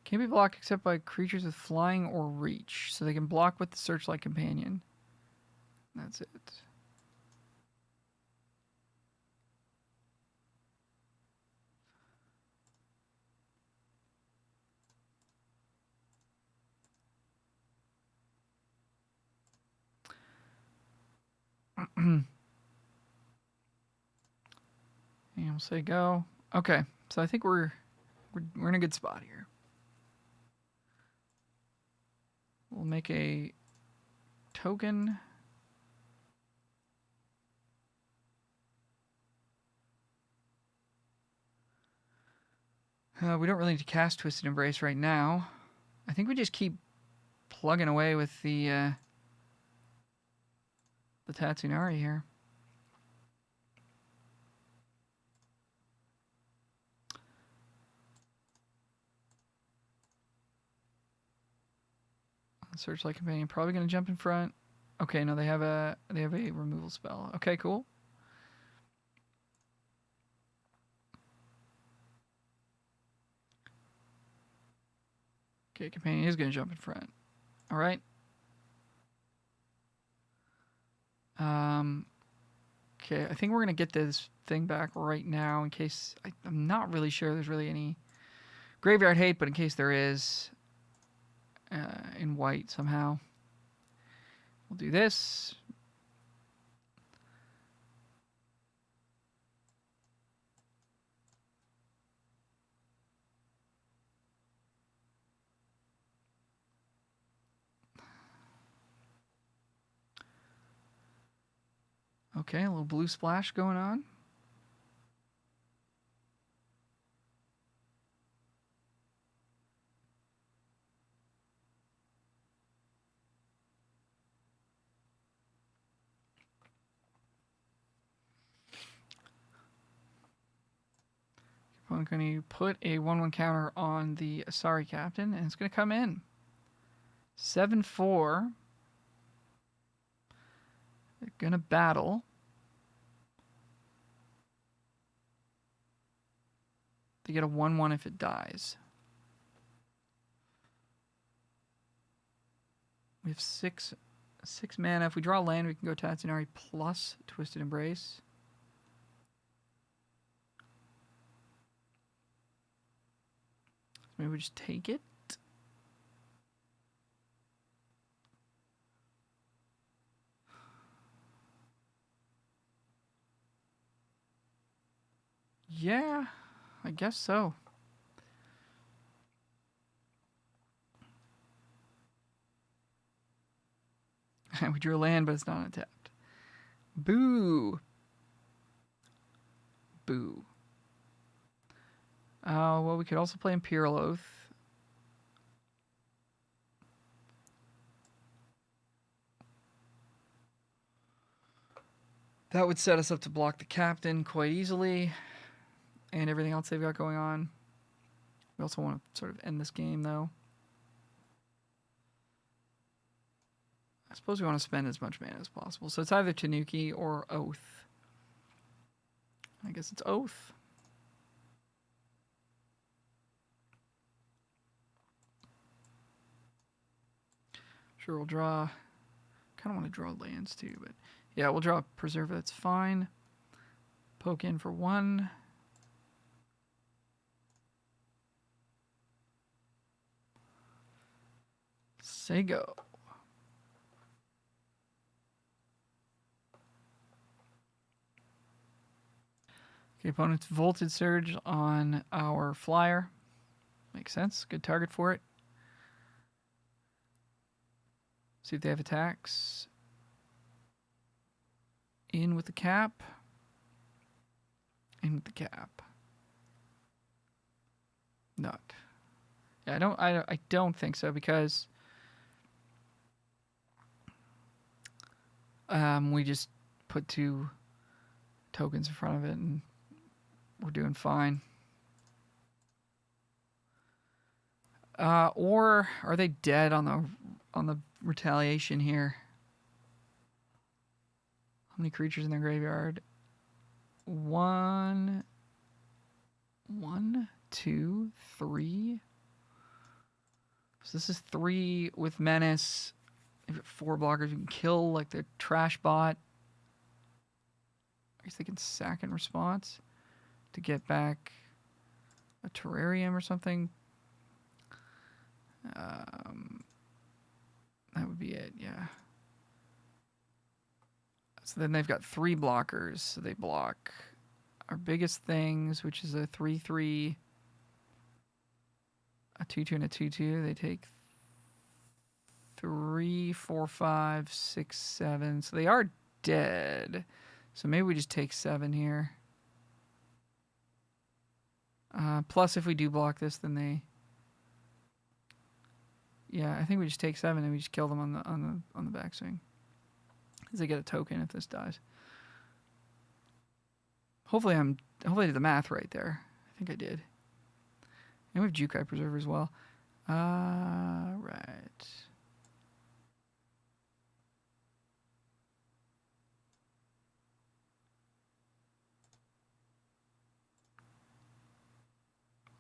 Can't be blocked except by creatures with flying or reach. So they can block with the Searchlight Companion. That's it. And we'll say go. Okay. So I think we're in a good spot here. We'll make a token. We don't really need to cast Twisted Embrace right now. I think we just keep plugging away with the Tatsunari here. Searchlight Companion probably going to jump in front. Okay, no, they have a removal spell. Okay, cool. Okay, companion is going to jump in front. All right. Okay, I think we're going to get this thing back right now in case... I'm not really sure there's really any graveyard hate, but in case there is, in white somehow. We'll do this. Okay, a little blue splash going on. I'm going to put a 1/1 counter on the Asari Captain, and it's going to come in. 7/4. They're going to battle. They get a 1/1 if it dies. We have six mana. If we draw land, we can go Tatsunari plus Twisted Embrace. Maybe we just take it. Yeah, I guess so. We drew a land, but it's not untapped. Boo. Boo. Well, we could also play Imperial Oath. That would set us up to block the captain quite easily, and everything else they've got going on. We also want to sort of end this game, though. I suppose we want to spend as much mana as possible. So it's either Tanuki or Oath. I guess it's Oath. Sure, we'll draw... kind of want to draw lands, too, but... yeah, we'll draw a Preserver, that's fine. Poke in for 1. Say go. Okay, opponent's Voltage Surge on our flyer. Makes sense. Good target for it. See if they have attacks. In with the cap. In with the cap. Not. Yeah, I don't think so because we just put 2 tokens in front of it and we're doing fine. Or are they dead on the retaliation here? How many creatures in their graveyard? 1, 2, 3. So this is 3 with menace. They've got 4 blockers. You can kill like the trash bot. I guess they can sack in response to get back a terrarium or something. That would be it, yeah. So then they've got 3 blockers. So they block our biggest things, which is a 3/3, a 2/2, and a 2/2. They take 3, 4, 5, 6, 7. So they are dead. So maybe we just take 7 here. Plus, if we do block this, then they... yeah, I think we just take 7 and we just kill them on the backswing. Because they get a token if this dies. Hopefully I did the math right there. I think I did. And we have Jukai Preserver as well. Right.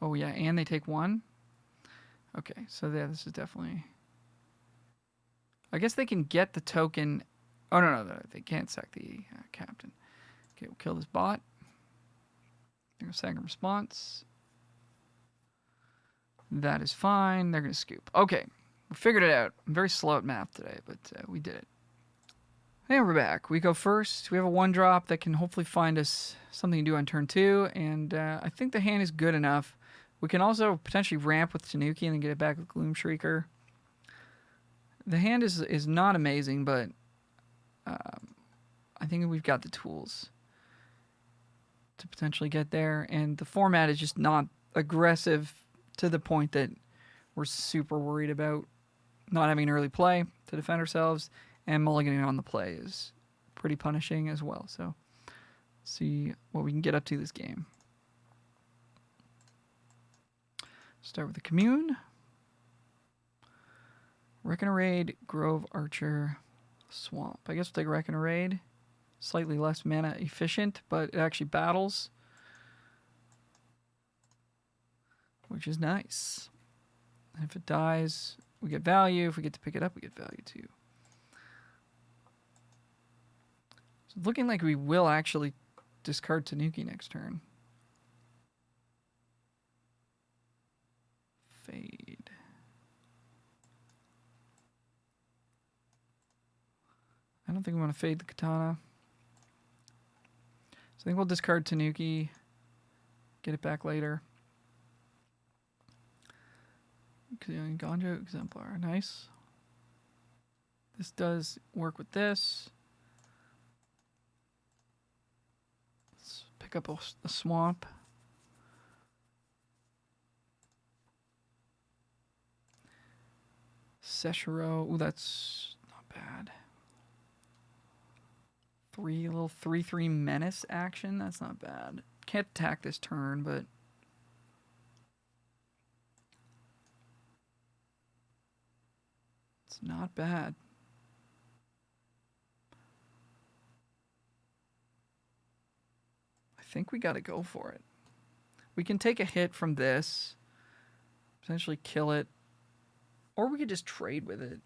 Oh yeah, and they take 1. Okay, so yeah, this is definitely... I guess they can get the token... Oh, no, they can't sack the captain. Okay, we'll kill this bot. They're going to sack a response. That is fine. They're going to scoop. Okay, we figured it out. I'm very slow at math today, but we did it. And we're back. We go first. We have a 1-drop that can hopefully find us something to do on turn 2, and I think the hand is good enough. We can also potentially ramp with Tanuki and then get it back with Gloom Shrieker. The hand is not amazing, but I think we've got the tools to potentially get there, and the format is just not aggressive to the point that we're super worried about not having an early play to defend ourselves, and mulliganing on the play is pretty punishing as well. So, see what we can get up to this game. Start with the Commune. Reckon Raid, Grove Archer, Swamp. I guess we'll take Reckon Raid. Slightly less mana efficient, but it actually battles, which is nice. And if it dies, we get value. If we get to pick it up, we get value too. So it's looking like we will actually discard Tanuki next turn. Fade. I don't think we want to fade the Katana. So I think we'll discard Tanuki, get it back later. Ganja Exemplar, nice. This does work with this. Let's pick up a swamp. Seshiro, ooh, that's not bad. Little 3/3 menace action. That's not bad. Can't attack this turn, but it's not bad. I think we got to go for it. We can take a hit from this, potentially kill it, or we could just trade with it.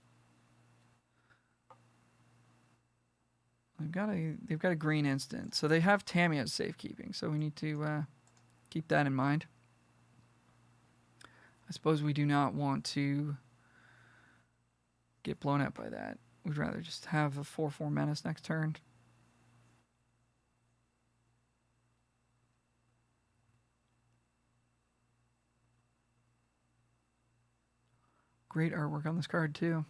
They've got a green instant, so they have Tamiya's safekeeping, so we need to keep that in mind. I suppose we do not want to get blown up by that. We'd rather just have a 4/4 menace next turn. Great artwork on this card too.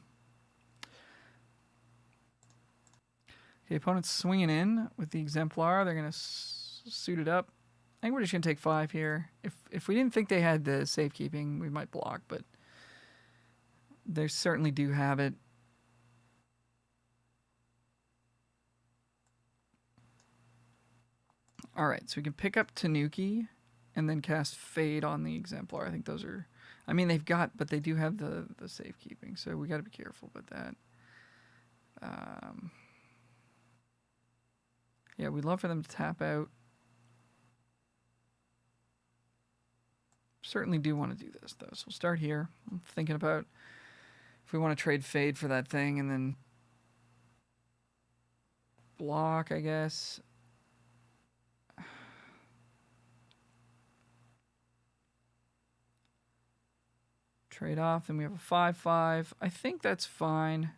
Okay, opponent's swinging in with the Exemplar. They're going to suit it up. I think we're just going to take 5 here. If we didn't think they had the safekeeping, we might block, but they certainly do have it. All right, so we can pick up Tanuki and then cast Fade on the Exemplar. I think those are... I mean, they've got... But they do have the safekeeping, so we got to be careful about that. Yeah, we'd love for them to tap out. Certainly do want to do this, though. So we'll start here. I'm thinking about if we want to trade Fade for that thing and then block, I guess. Trade off, then we have a 5/5. I think that's fine.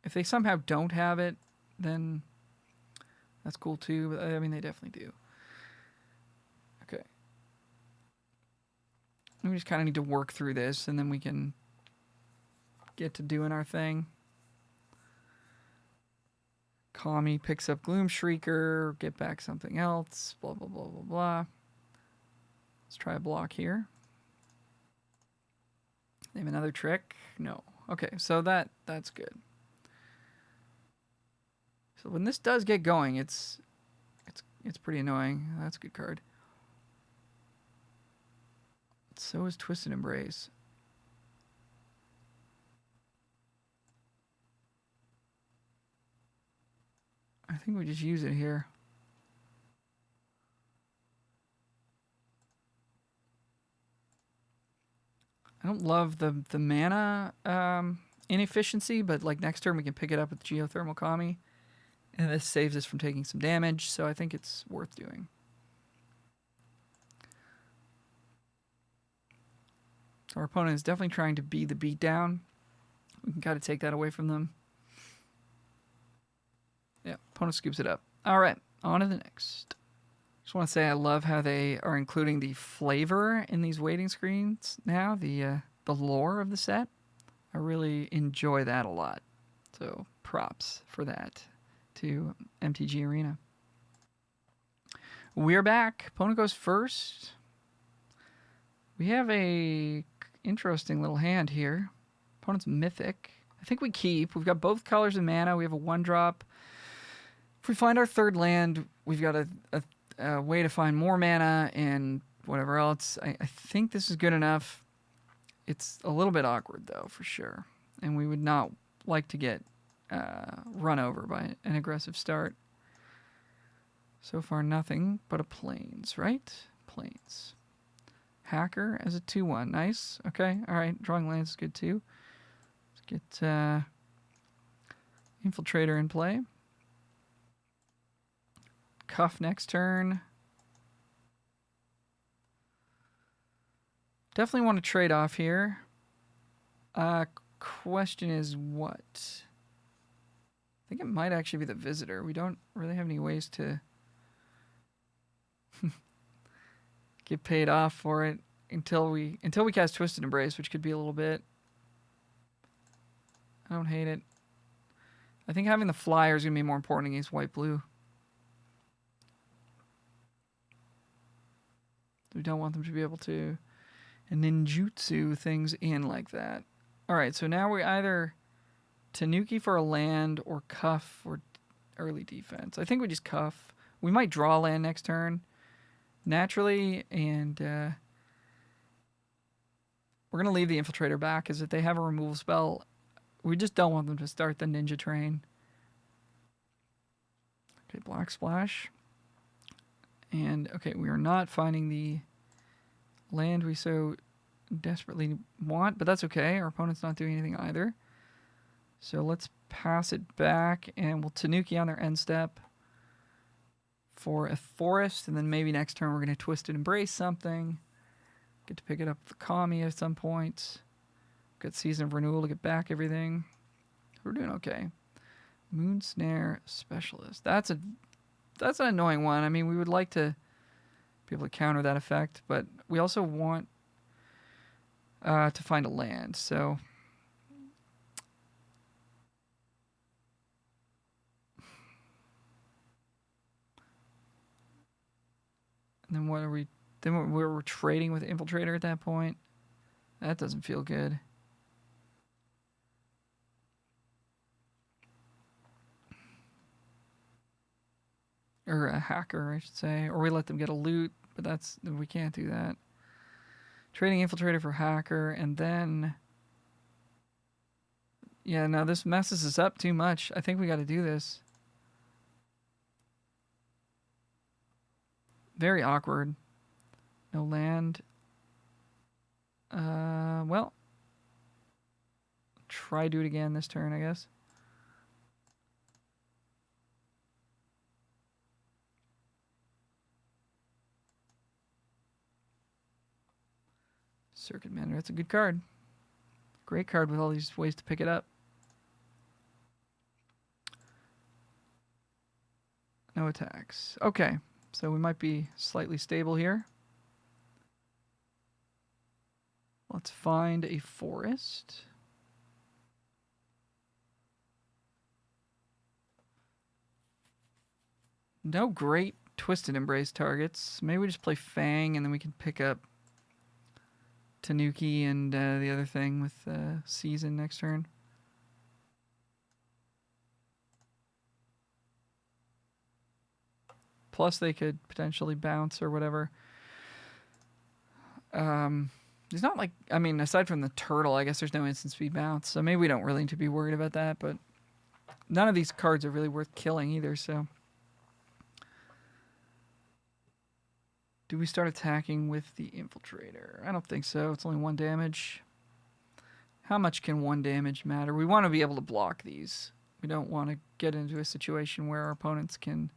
If they somehow don't have it, then that's cool too. But I mean, they definitely do. Okay. We just kind of need to work through this, and then we can get to doing our thing. Kami picks up Gloom Shrieker, get back something else, blah, blah, blah, blah, blah. Let's try a block here. Name another trick? No. Okay, so that's good. So when this does get going, it's pretty annoying. That's a good card. So is Twisted Embrace. I think we just use it here. I don't love the mana inefficiency, but like next turn we can pick it up with Geothermal Kami, and this saves us from taking some damage, so I think it's worth doing. Our opponent is definitely trying to be the beatdown. We can kind of take that away from them. Yeah, opponent scoops it up. All right, on to the next. Just want to say I love how they are including the flavor in these waiting screens now, the lore of the set. I really enjoy that a lot. So props for that to MTG Arena. We're back. Opponent goes first. We have a interesting little hand here. Opponent's Mythic. I think we keep. We've got both colors of mana. We have a 1-drop. If we find our third land, we've got a way to find more mana and whatever else. I think this is good enough. It's a little bit awkward, though, for sure. And we would not like to get run over by an aggressive start. So far, nothing but a Plains, right? Plains. Hacker as a 2/1. Nice. Okay. All right. Drawing lands is good, too. Let's get Infiltrator in play. Cuff next turn. Definitely want to trade off here. Question is what? I think it might actually be the Visitor. We don't really have any ways to get paid off for it until we cast Twisted Embrace, which could be a little bit. I don't hate it. I think having the flyer is going to be more important against white-blue. We don't want them to be able to ninjutsu things in like that. All right, so now we either Tanuki for a land or Cuff for early defense. I think we just Cuff. We might draw land next turn naturally, and we're going to leave the Infiltrator back because if they have a removal spell, we just don't want them to start the Ninja Train. Okay, Black Splash. And, okay, we are not finding the land we so desperately want, but that's okay. Our opponent's not doing anything either. So let's pass it back, and we'll Tanuki on their end step for a forest, and then maybe next turn we're going to Twisted Embrace something. Get to pick it up with the Kami at some point. Got Season of Renewal to get back everything. We're doing okay. Moon Snare Specialist. That's an annoying one. I mean, we would like to be able to counter that effect, but we also want to find a land. So and then what are we? Then we're trading with Infiltrator at that point. That doesn't feel good. Or a hacker, I should say. Or we let them get a loot, but we can't do that. Trading Infiltrator for hacker, and then... Yeah, no, this messes us up too much. I think we got to do this. Very awkward. No land. Well. Try do it again this turn, I guess. Circuit Mender, that's a good card. Great card with all these ways to pick it up. No attacks. Okay, so we might be slightly stable here. Let's find a forest. No great Twisted Embrace targets. Maybe we just play Fang and then we can pick up Tanuki and the other thing with Season next turn. Plus they could potentially bounce or whatever. It's not like, I mean, aside from the turtle, I guess there's no instant speed bounce. So maybe we don't really need to be worried about that, but none of these cards are really worth killing either, so. Do we start attacking with the Infiltrator? I don't think so. It's only 1 damage. How much can 1 damage matter? We want to be able to block these. We don't want to get into a situation where our opponents can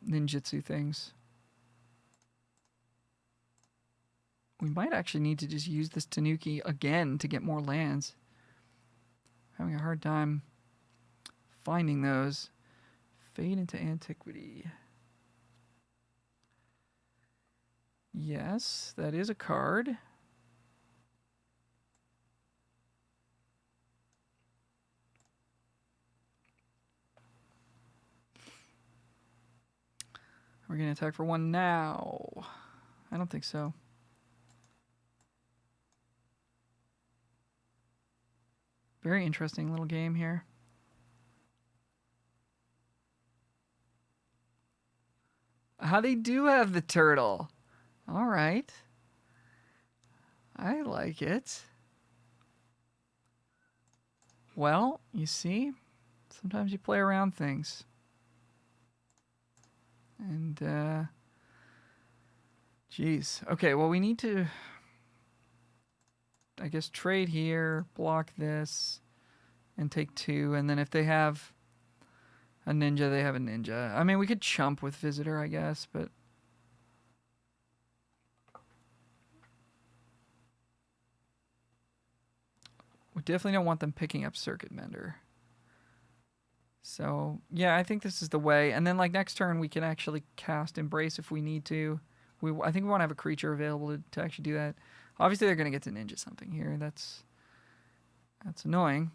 ninjutsu things. We might actually need to just use this Tanuki again to get more lands. Having a hard time finding those. Fade into Antiquity. Yes, that is a card. We're going to attack for 1 now. I don't think so. Very interesting little game here. They do have the turtle. All right. I like it. Well, you see, sometimes you play around things. And, geez. Okay, well, we need to, I guess, trade here, block this, and take 2. And then if they have a ninja, they have a ninja. I mean, we could chump with Visitor, I guess, but... we definitely don't want them picking up Circuit Mender. So, yeah, I think this is the way. And then, like, next turn, we can actually cast Embrace if we need to. I think we want to have a creature available to actually do that. Obviously, they're going to get to ninja something here. That's annoying.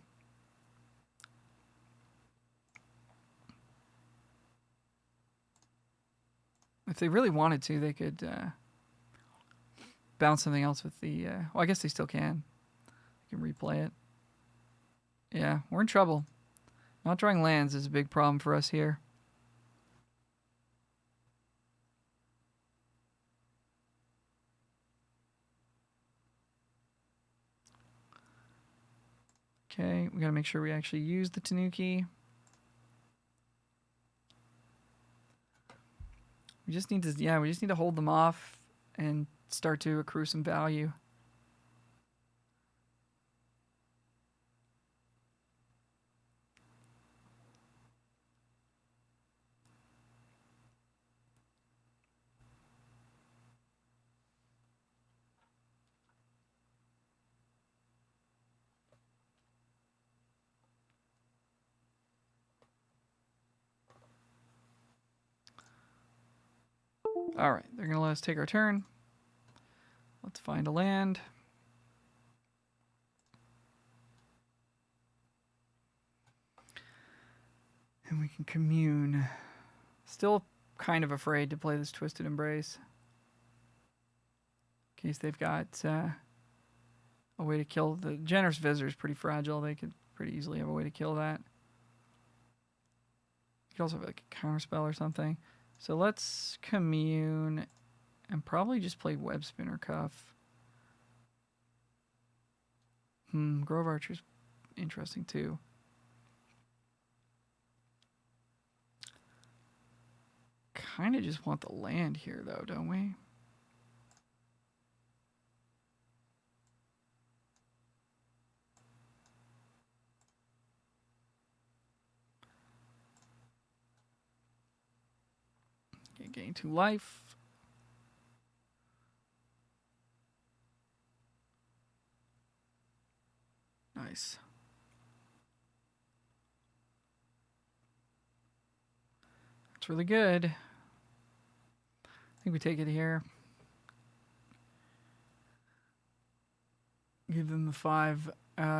If they really wanted to, they could bounce something else with the... well, I guess they still can. They can replay it. Yeah, we're in trouble. Not drawing lands is a big problem for us here. Okay, we gotta make sure we actually use the Tanuki. We just need to hold them off and start to accrue some value. All right, they're going to let us take our turn. Let's find a land. And we can commune. Still kind of afraid to play this Twisted Embrace. In case they've got a way to kill the Generous Visitor is pretty fragile. They could pretty easily have a way to kill that. You could also have like a counterspell or something. So let's commune and probably just play Web Spinner Cuff. Grove Archer's interesting too. Kind of just want the land here though, don't we? Okay, gain 2 life. Nice. That's really good. I think we take it here. Give them the 5.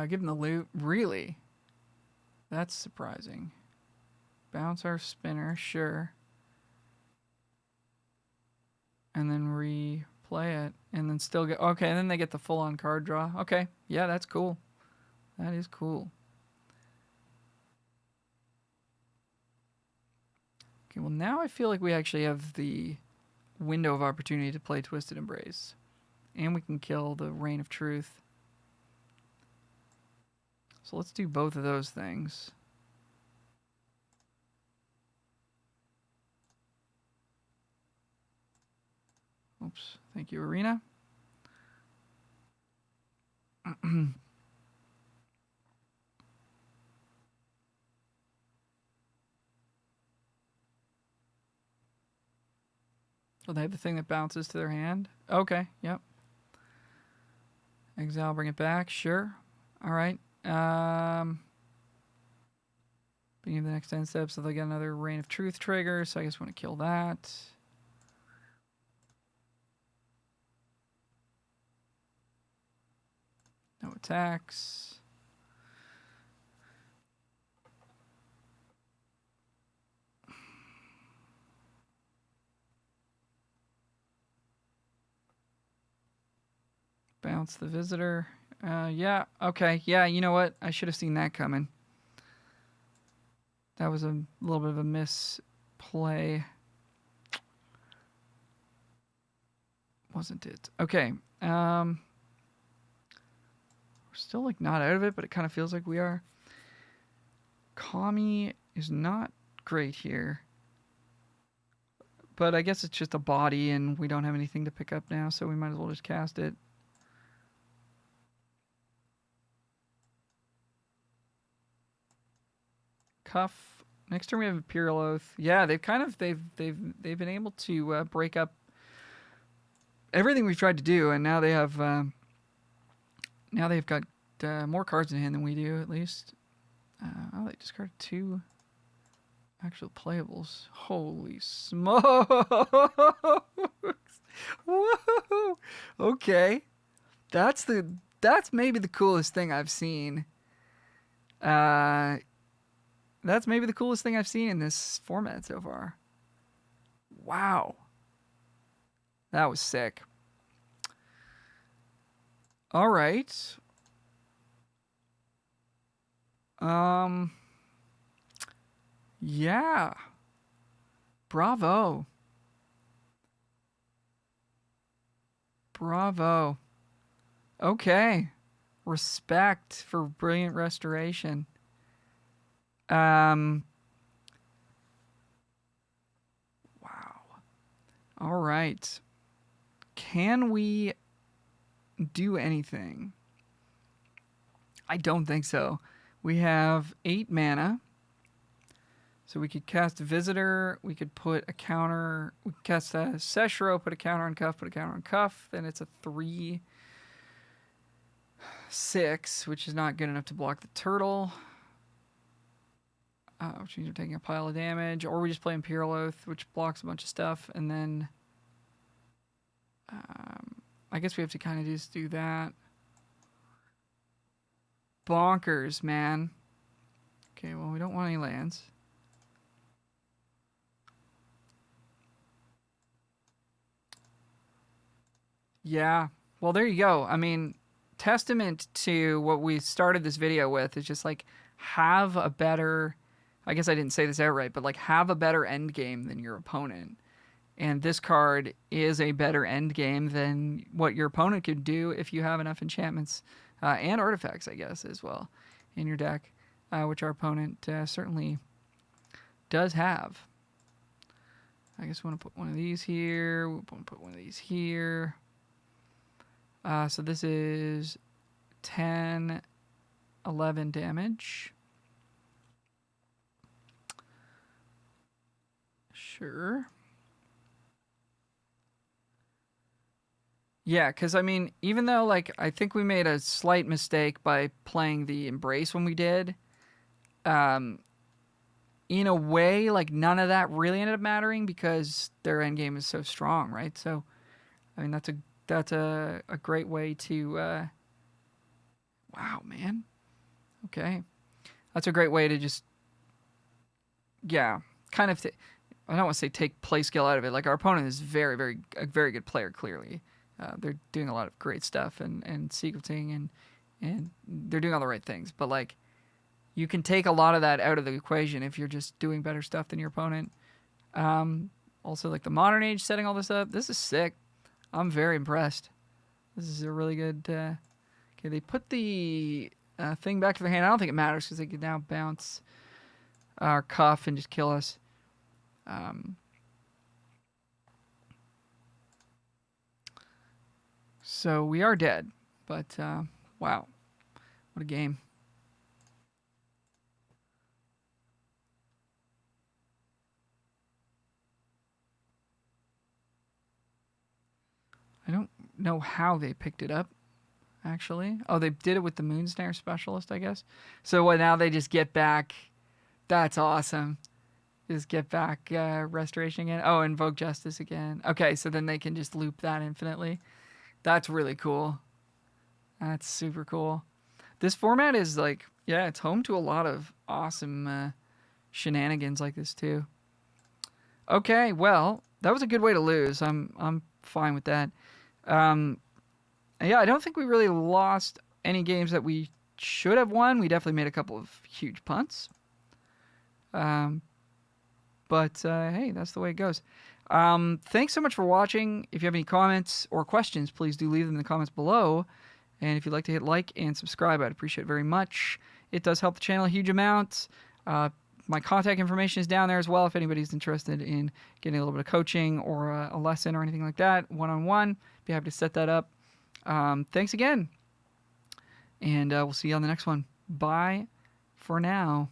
Give them the loot. Really? That's surprising. Bounce our spinner, sure. And then replay it. And then still get... okay, and then they get the full-on card draw. Okay, yeah, that's cool. That is cool. Okay, well now I feel like we actually have the window of opportunity to play Twisted Embrace. And we can kill the Reign of Truth. So let's do both of those things. Oops, thank you, Arena. Oh, they have the thing that bounces to their hand? Okay, yep. Exile, bring it back. Sure. All right. Beginning of the next end step, so they get another Reign of Truth trigger, so I guess we want to kill that. No attacks. Bounce the visitor. Yeah, okay. Yeah, you know what? I should have seen that coming. That was a little bit of a misplay. Wasn't it? Okay. We're still like not out of it, but it kind of feels like we are. Kami is not great here. But I guess it's just a body and we don't have anything to pick up now, so we might as well just cast it. Cuff. Next turn we have Imperial Oath. Yeah, they've been able to break up everything we've tried to do, and now they have now they've got more cards in hand than we do, at least. Oh, they discarded 2 actual playables. Holy smokes! Whoa! Okay, that's maybe the coolest thing I've seen. That's maybe the coolest thing I've seen in this format so far. Wow. That was sick. All right. Yeah. Bravo. Bravo. Okay. Respect for brilliant restoration. Wow. All right. Can we do anything? I don't think so. We have 8 mana. So we could cast Visitor. We could put a counter. We could cast a Seshiro, put a counter on Cuff, put a counter on Cuff. Then it's a 3/6, which is not good enough to block the turtle. Which means we're taking a pile of damage. Or we just play Imperial Oath, which blocks a bunch of stuff. And then I guess we have to kind of just do that. Bonkers, man. Okay, well, we don't want any lands. Yeah. Well, there you go. I mean, testament to what we started this video with is just like have a better, I guess I didn't say this outright, but like have a better end game than your opponent. And this card is a better end game than what your opponent could do if you have enough enchantments and artifacts, I guess, as well in your deck, which our opponent certainly does have. I guess we want to put one of these here. We want to put one of these here. So this is 10, 11 damage. Sure. Yeah, because I mean, even though like I think we made a slight mistake by playing the Embrace when we did, in a way, like none of that really ended up mattering because their endgame is so strong, right? So, I mean, that's a great way to. Wow, man. Okay, that's a great way to just, yeah, kind of. I don't want to say take play skill out of it. Like our opponent is a very good player, clearly. They're doing a lot of great stuff and sequencing and they're doing all the right things. But like, you can take a lot of that out of the equation if you're just doing better stuff than your opponent. Also, like the Modern Age setting all this up. This is sick. I'm very impressed. This is a really good. Okay, they put the thing back to their hand. I don't think it matters because they can now bounce our Cuff and just kill us. So we are dead, but Wow. What a game. I don't know how they picked it up, actually. Oh, they did it with the Moonsnare Specialist, I guess. So now they just get back. That's awesome. Just get back Restoration again. Oh, Invoke Justice again. Okay, so then they can just loop that infinitely. That's really cool. That's super cool. This format is like, yeah, it's home to a lot of awesome shenanigans like this too. Okay, well, that was a good way to lose. I'm fine with that. Um, yeah, I don't think we really lost any games that we should have won. We definitely made a couple of huge punts. But hey, that's the way it goes. Thanks so much for watching. If you have any comments or questions, please do leave them in the comments below. And if you'd like to hit like and subscribe, I'd appreciate it very much. It does help the channel a huge amount. My contact information is down there as well if anybody's interested in getting a little bit of coaching or a lesson or anything like that, one-on-one. Be happy to set that up. Thanks again. And we'll see you on the next one. Bye for now.